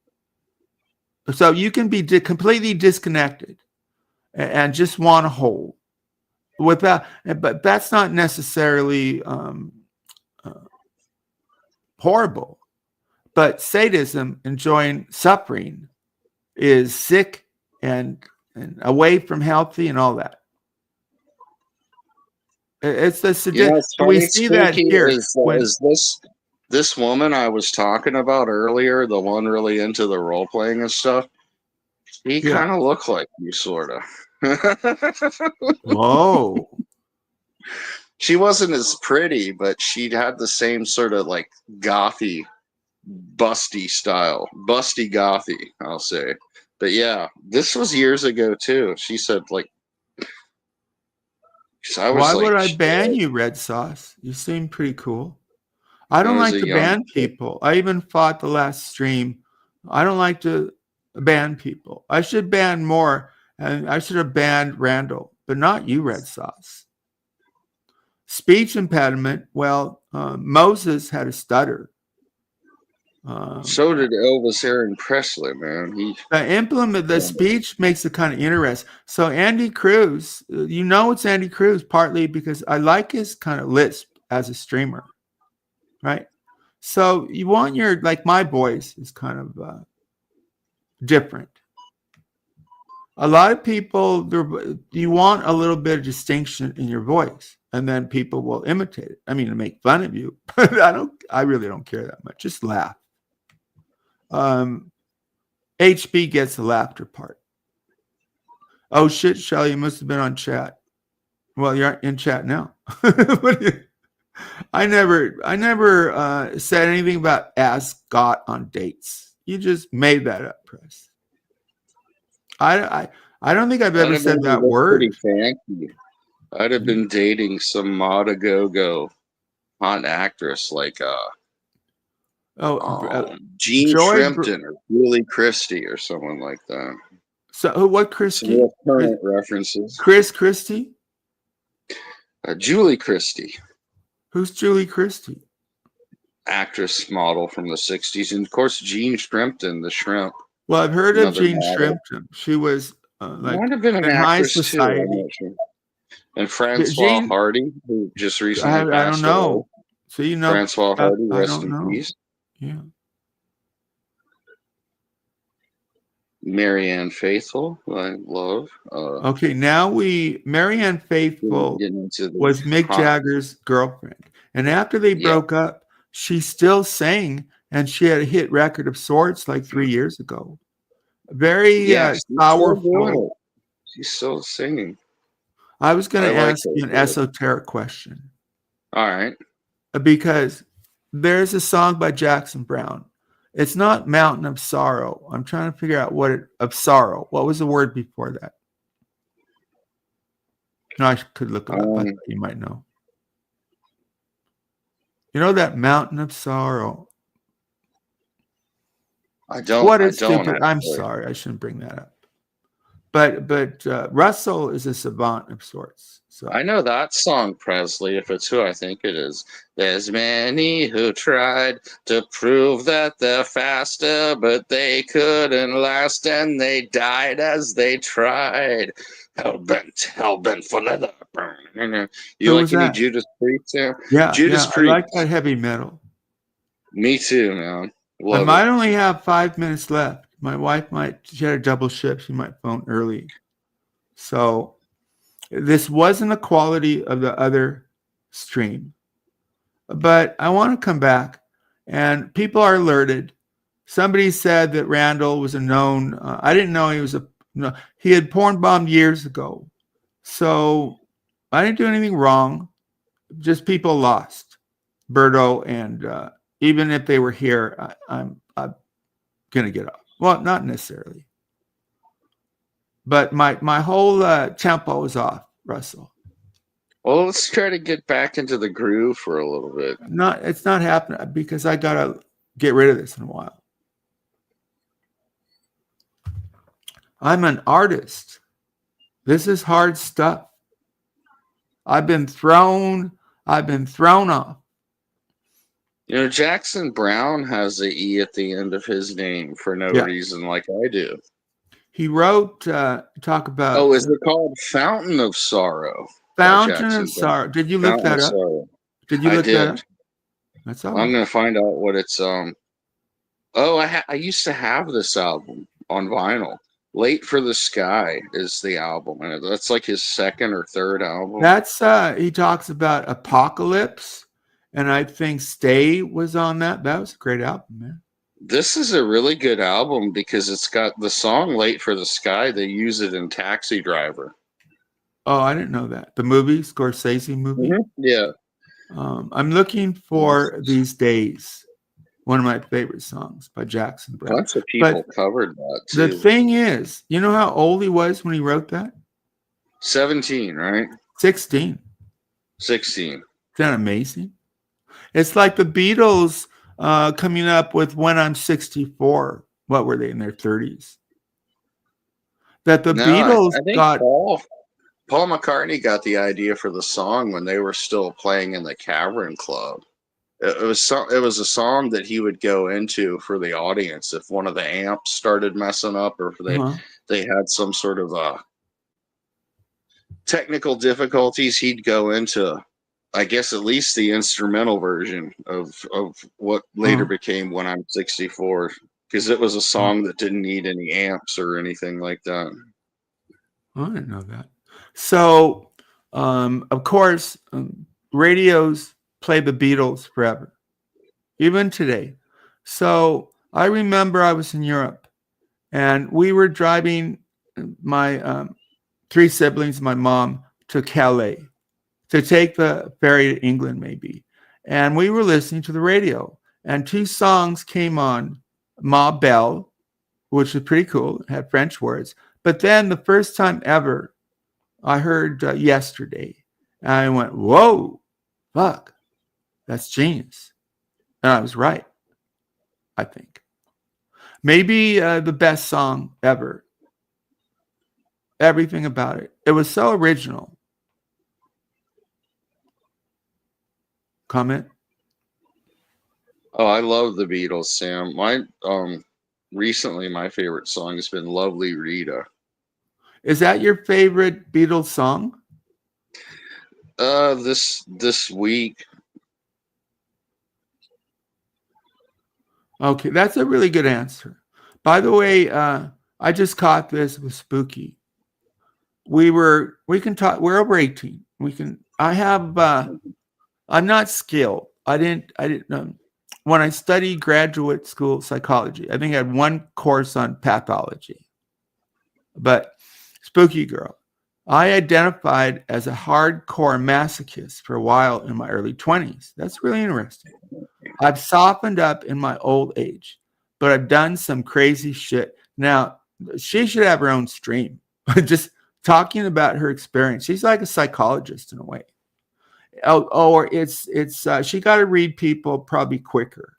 So you can be completely disconnected and just want to hold without, but that's not necessarily horrible. But sadism, enjoying suffering, is sick and away from healthy and all that. It's the suggestion. We see that here. Is this woman I was talking about earlier, the one really into the role playing and stuff? He kind of looked like you, sort of. Whoa. She wasn't as pretty, but she had the same sort of like gothy, busty style. Busty gothy, I'll say. But yeah, this was years ago too. She said like, why would I ban you, Red Sauce? You seem pretty cool. I don't like to ban people. I even fought the last stream. I don't like to ban people. I should ban more. And I should have banned Randall, but not you, Red Sauce. Speech impediment. Well, Moses had a stutter. So did Elvis Aaron Presley, man. The speech makes it kind of interesting. So Andy Cruz, it's Andy Cruz partly because I like his kind of lisp as a streamer, right? So you want my voice is kind of different. A lot of people, you want a little bit of distinction in your voice, and then people will imitate it. I mean, to make fun of you, but I really don't care that much. Just laugh. HB gets the laughter part. Oh shit, Shelly, you must have been on chat. Well, you're in chat now. I never said anything about ask got on dates. You just made that up, Press. I don't think I've ever said that word. Pretty fancy. I'd have been dating some Madagogo hot actress like Jean Shrimpton or Julie Christie or someone like that. So what Christie? Some current references. Chris Christie? Julie Christie. Who's Julie Christie? Actress model from the 60s. And of course, Jean Shrimpton, the shrimp. Well, I've heard of Jean Shrimpton. She was might have been an actress society. Too. Sure. And Francois Hardy, who just recently passed I don't know. away. So Francois Hardy, rest in peace. Yeah. Marianne Faithfull, I love. Okay, now Marianne Faithfull Getting into the was Mick hot. Jagger's girlfriend. And after they Yeah. broke up, she still sang, and she had a hit record of sorts like 3 years ago. Very Yeah, she's still doing powerful. it. She's still singing. I was going I to like ask her you an too. esoteric question All right. because there's a song by Jackson Brown. It's not Mountain of Sorrow. I'm trying to figure out of sorrow. What was the word before that? No, I could look it up. I thought you might know. You know that Mountain of Sorrow. I don't. What I is don't. stupid? I'm actually. sorry. I shouldn't bring that up. But Russell is a savant of sorts. So I know that song, Presley, if it's who I think it is. There's many who tried to prove that they're faster, but they couldn't last, and they died as they tried. Hell bent for leather. You who like was any that? Judas Priest? Yeah, Judas I like Priest. that heavy metal. Me too, man. I Love might it. only have 5 minutes left. My wife she had a double shift. She might phone early. So this wasn't the quality of the other stream. But I want to come back, and people are alerted. Somebody said that Randall was a known. I didn't know he was he had porn bombed years ago. So I didn't do anything wrong. Just people lost Birdo, and even if they were here, I'm gonna get off. Well, not necessarily, but my whole tempo is off, Russell. Well, let's try to get back into the groove for a little bit. It's not happening because I gotta get rid of this in a while. I'm an artist. This is hard stuff. I've been thrown off. You know, Jackson Brown has the E at the end of his name for no reason, like I do. He wrote, talk about. Oh, is it called Fountain of Sorrow? Fountain of Sorrow. Did you look that up? Sorrow. Did you look that up? That's all. I'm going to find out what it's. Oh, I used to have this album on vinyl. Late for the Sky is the album, and that's like his second or third album. That's he talks about Apocalypse, and I think Stay was on that. That was a great album, man. This is a really good album because it's got the song Late for the Sky. They use it in Taxi Driver. Oh, I didn't know that. The movie, Scorsese movie? Mm-hmm. Yeah. I'm looking for These Days. One of my favorite songs by Jackson Brown. Lots of people covered that too. The thing is, you know how old he was when he wrote that? 17, right? 16. 16. Isn't that amazing? It's like the Beatles coming up with When I'm 64. What were they, in their 30s? That the Beatles I think got... Paul McCartney got the idea for the song when they were still playing in the Cavern Club. It was a song that he would go into for the audience if one of the amps started messing up, or if they had some sort of technical difficulties. He'd go into, I guess, at least the instrumental version of what later became When I'm 64, because it was a song that didn't need any amps or anything like that. I didn't know that. So, of course, radios play the Beatles forever, even today. So I remember I was in Europe, and we were driving my 3 siblings, my mom, to Calais to take the ferry to England, maybe. And we were listening to the radio, and 2 songs came on. Ma Belle, which was pretty cool, it had French words. But then the first time ever, I heard Yesterday, and I went, whoa, fuck. That's genius. And I was right, I think. Maybe the best song ever. Everything about it. It was so original. Comment? Oh, I love the Beatles, Sam. Recently my favorite song has been Lovely Rita. Is that your favorite Beatles song? This week. Okay, that's a really good answer. By the way, I just caught this with Spooky. We can talk. We're over 18. I'm not skilled. I didn't when I studied graduate school psychology, I think I had one course on pathology. But Spooky Girl, I identified as a hardcore masochist for a while in my early 20s. That's really interesting. I've softened up in my old age, but I've done some crazy shit. Now, she should have her own stream. Just talking about her experience. She's like a psychologist in a way. Or it's she got to read people probably quicker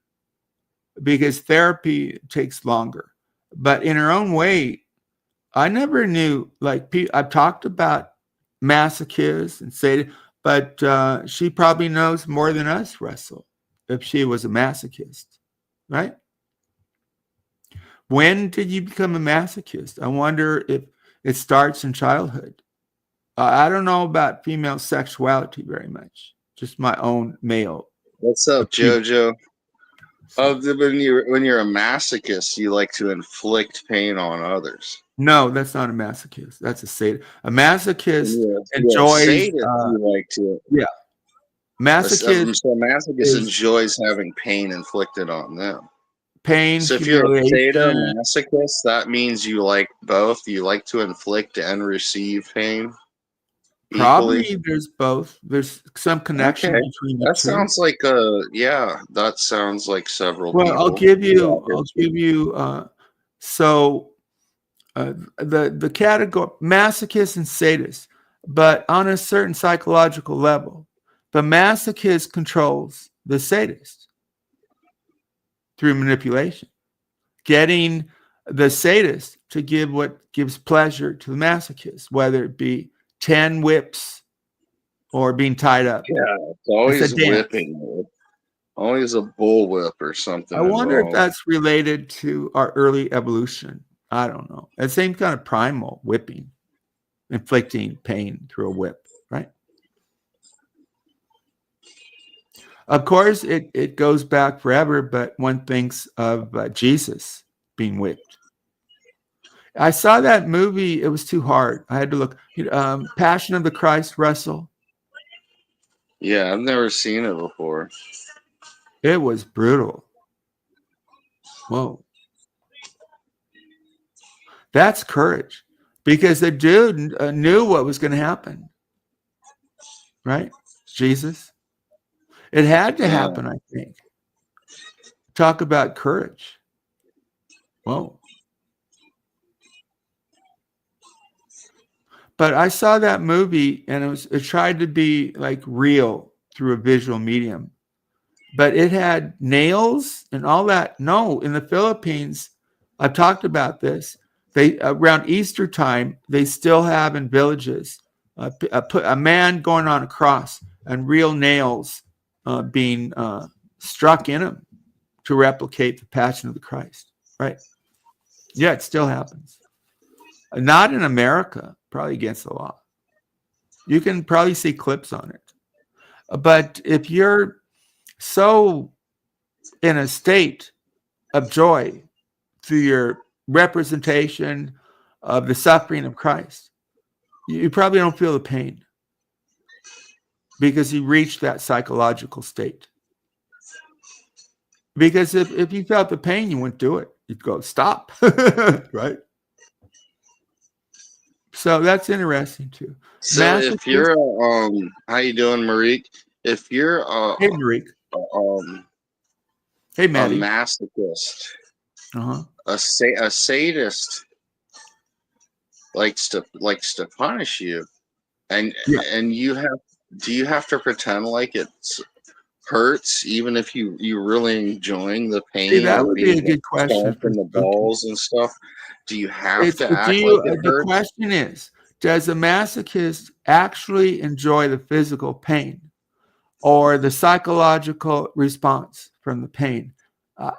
because therapy takes longer. But in her own way, I never knew, like, I've talked about masochists and say, but she probably knows more than us, Russell, if she was a masochist, right? When did you become a masochist? I wonder if it starts in childhood. I don't know about female sexuality very much, just my own male. What's up, JoJo? Oh, when you're a masochist, you like to inflict pain on others. No, that's not a masochist. That's a sadist. A masochist enjoys. You like to. Yeah. Masochist. So a masochist enjoys having pain inflicted on them. Pain. So if you're a sadomasochist, that means you like both. You like to inflict and receive pain. Probably equally. There's both. There's some connection between the that two. Sounds like that sounds like several well people. I'll give you the category masochist and sadist, but on a certain psychological level, the masochist controls the sadist through manipulation, getting the sadist to give what gives pleasure to the masochist, whether it be 10 whips or being tied up. Yeah, it's always whipping. Always a bullwhip or something. I wonder if that's related to our early evolution. I don't know. The same kind of primal whipping, inflicting pain through a whip, right? Of course, it goes back forever, but one thinks of Jesus being whipped. I saw that movie. It was too hard. I had to look. Passion of the Christ, Russell. Yeah, I've never seen it before. It was brutal. Whoa. That's courage, because the dude knew what was going to happen, right? Jesus. It had to happen, I think. Talk about courage. Whoa. But I saw that movie, and it tried to be like real through a visual medium, but it had nails and all that. No, in the Philippines, I've talked about this. They around Easter time, they still have in villages a man going on a cross and real nails being struck in him to replicate the Passion of the Christ. Right? Yeah, it still happens. Not in America, probably against the law. You can probably see clips on it. But if you're so in a state of joy through your representation of the suffering of Christ, you probably don't feel the pain because you reached that psychological state. Because if you felt the pain, you wouldn't do it. You'd go, stop, right? So that's interesting too. So if you're how you doing, Marique? If you're hey Marique, hey Maddie, a masochist, a sadist likes to punish you, and do you have to pretend like it hurts even if you're really enjoying the pain? See, that would be a good question. From the balls and stuff. Do you have to act like it hurts? The question is, does a masochist actually enjoy the physical pain or the psychological response from the pain?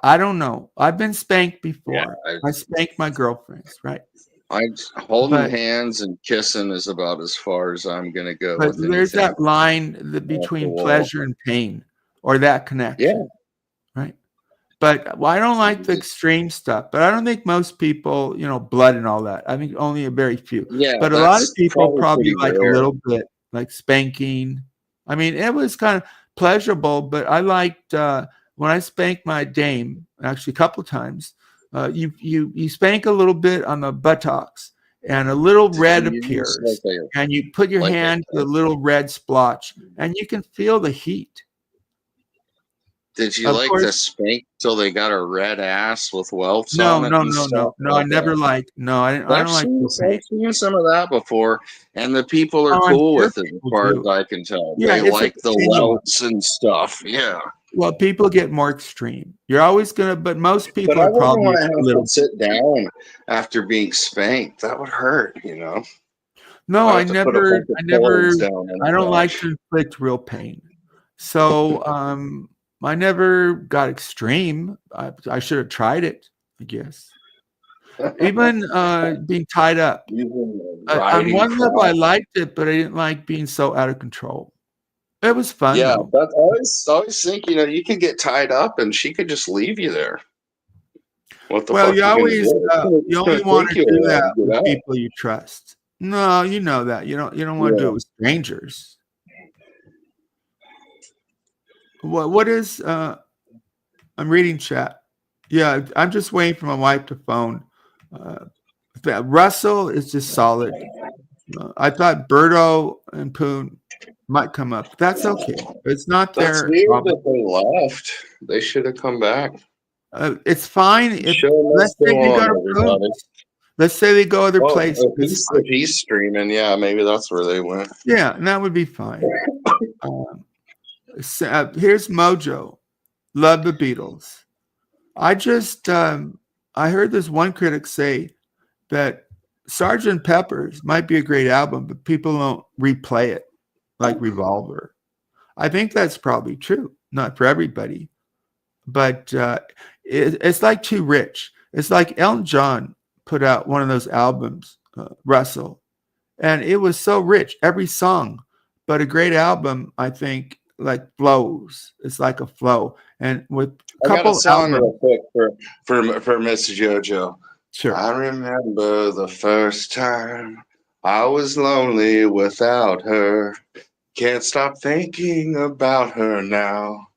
I don't know. I've been spanked before. Yeah, I spanked my girlfriends, right? Holding hands and kissing is about as far as I'm going to go. But there's that line between pleasure and pain, or that connection, right? But I don't like the extreme stuff. But I don't think most people, blood and all that. I think only a very few. Yeah, But a lot of that's people probably pretty like a rare. little bit, like spanking. I mean, it was kind of pleasurable, but I liked when I spanked my dame, actually a couple of times. You spank a little bit on the buttocks, and a little red You use appears, and you put your hand to the little red splotch, and you can feel the heat. Did you Of like course, to spank till they got a red ass with welts no, on it no, and no, stuff? no, no. I never liked. No, I don't like the pain. I've seen some of that before, and the people are Oh, I'm cool sure with it, as people far as do. I can tell. Yeah, They it's a like the continuum. welts and stuff. Yeah, Well, people get more extreme. You're always gonna, but most but people I are wouldn't probably want to a have little. to sit down after being spanked. That would hurt, you know. No, I have to put a bunch of pillows down on I the don't like couch. to inflict real pain. So I never got extreme. I should have tried it, I guess. Even being tied up. Using On riding one level, I crap. liked it, but I didn't like being so out of control. It was fun Yeah, though. but I always think, you could get tied up and she could just leave you there. What the Well, fuck you are you gonna always do? It's you gonna only want take to you a do while that to get with out. people you trust. No, you know that. You don't want to do it with strangers. What is I'm reading chat. Yeah, I'm just waiting for my wife to phone. Russell is just solid. I thought Birdo and Poon might come up. That's okay. It's not That's their weird problem. that they left. They should have come back. It's fine if Show let's must go say they go on, to everybody. Poon's. Let's say they go other Well, places. if he's streaming, yeah, maybe that's where they went. Yeah, and that would be fine. Here's Mojo. Love the Beatles. I just I heard this one critic say that Sgt. Pepper's might be a great album, but people don't replay it like Revolver. I think that's probably true. Not for everybody, but it's like too rich. It's like Elton John put out one of those albums, Russell, and it was so rich, every song, but a great album, I think, like flows. It's like a flow. And with a I got a couple song albums, real quick for Miss JoJo. sure. I remember the first time I was lonely without her. Can't stop thinking about her now.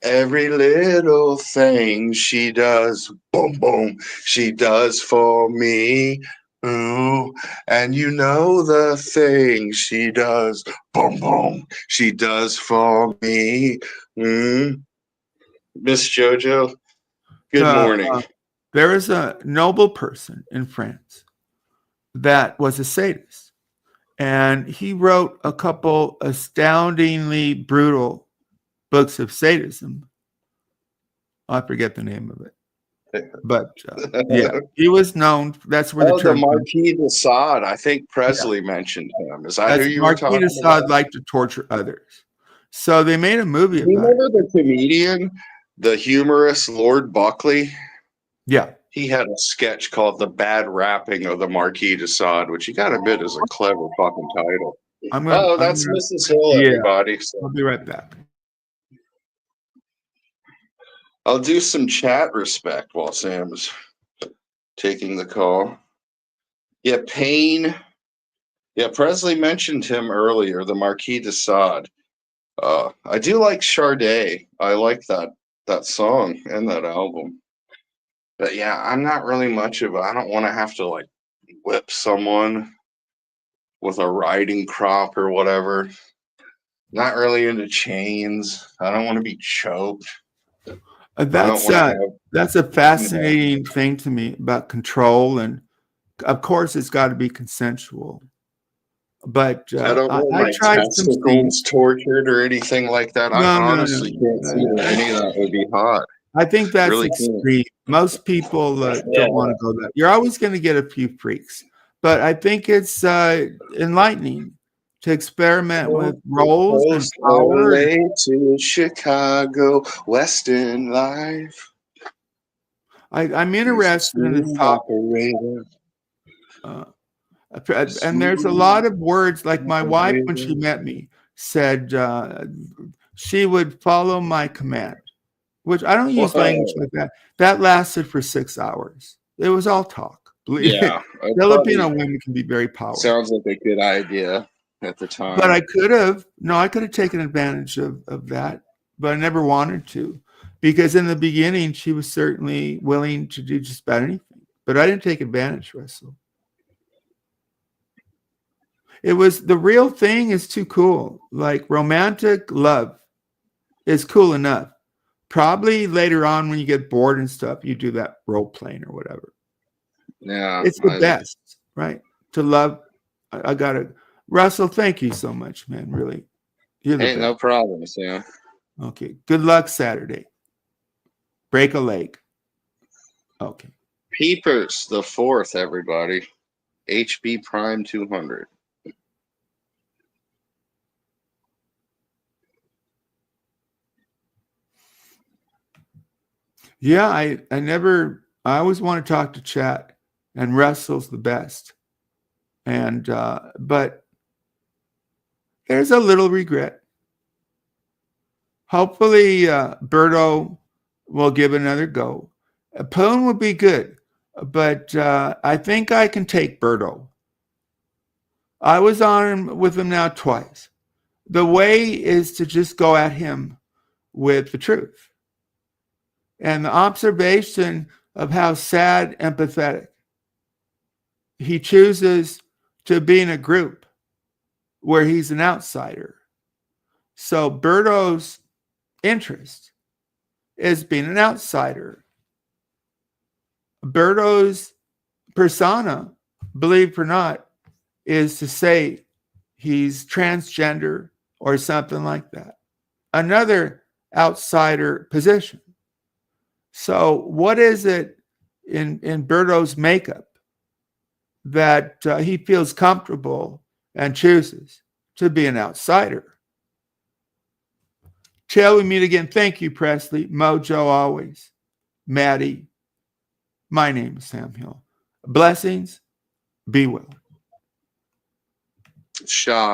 Every little thing she does, boom, boom, she does for me. Ooh, and you know the things she does, boom, boom, she does for me. Miss JoJo, good morning. There is a noble person in France that was a sadist, and he wrote a couple astoundingly brutal books of sadism. I forget the name of it, but yeah, he was known. That's where the Oh, the term comes. Marquis de Sade. I think Presley mentioned him. Is that who That's you were Marquis talking de about? Sade liked to torture others, so they made a movie Do you about it. remember the comedian, the humorist Lord Buckley? Yeah, He had a sketch called "The Bad Rapping of the Marquis de Sade," which you got to admit is a clever fucking title. That's Mrs. Hill, yeah, everybody. So I'll be right back. I'll do some chat respect while Sam's taking the call. Yeah, Payne. Yeah, Presley mentioned him earlier, the Marquis de Sade. I do like Sade. I like that song and that album. But yeah, I'm not really much of I don't want to have to like whip someone with a riding crop or whatever. Not really into chains. I don't want to be choked. That's a fascinating thing to me about control, and of course, it's got to be consensual. But I don't want my tried some testicles tortured or anything like that. I honestly can't see that any of that would be hot. I think that's Really extreme. Most people don't want to go that. You're always going to get a few freaks, but I think it's enlightening to experiment with roles and power. To Chicago Western life. I'm interested in this topic. And there's a lot of words, like my wife, when she met me, said she would follow my command. which I don't use language like that. That lasted for 6 hours. It was all talk. Yeah. Filipino women can be very powerful. Sounds like a good idea at the time. But I could have taken advantage of that, but I never wanted to, because in the beginning she was certainly willing to do just about anything. But I didn't take advantage, Russell. It was the real thing is too cool. Like romantic love is cool enough. Probably later on when you get bored and stuff, you do that role playing or whatever. Yeah. It's the best, right? To love. I gotta, Russell, thank you so much, man. Really. You're the best. No problem, Sam. Okay. Good luck Saturday. Break a leg. Okay. Peepers, the 4th, everybody. HB Prime 200. Yeah, I always want to talk to chat, and Russell's the best. And but there's a little regret. Hopefully Birdo will give another go. Poon would be good, but I think I can take Birdo. I was on with him now twice. The way is to just go at him with the truth. And the observation of how sad and pathetic he chooses to be in a group where he's an outsider. So Birdo's interest is being an outsider. Birdo's persona, believe it or not, is to say he's transgender or something like that. Another outsider position. So what is it in Birdo's makeup that he feels comfortable and chooses to be an outsider? Till we meet again. Thank you, Presley. Mojo always. Maddie. My name is Sam Hill. Blessings. Be well. SHA.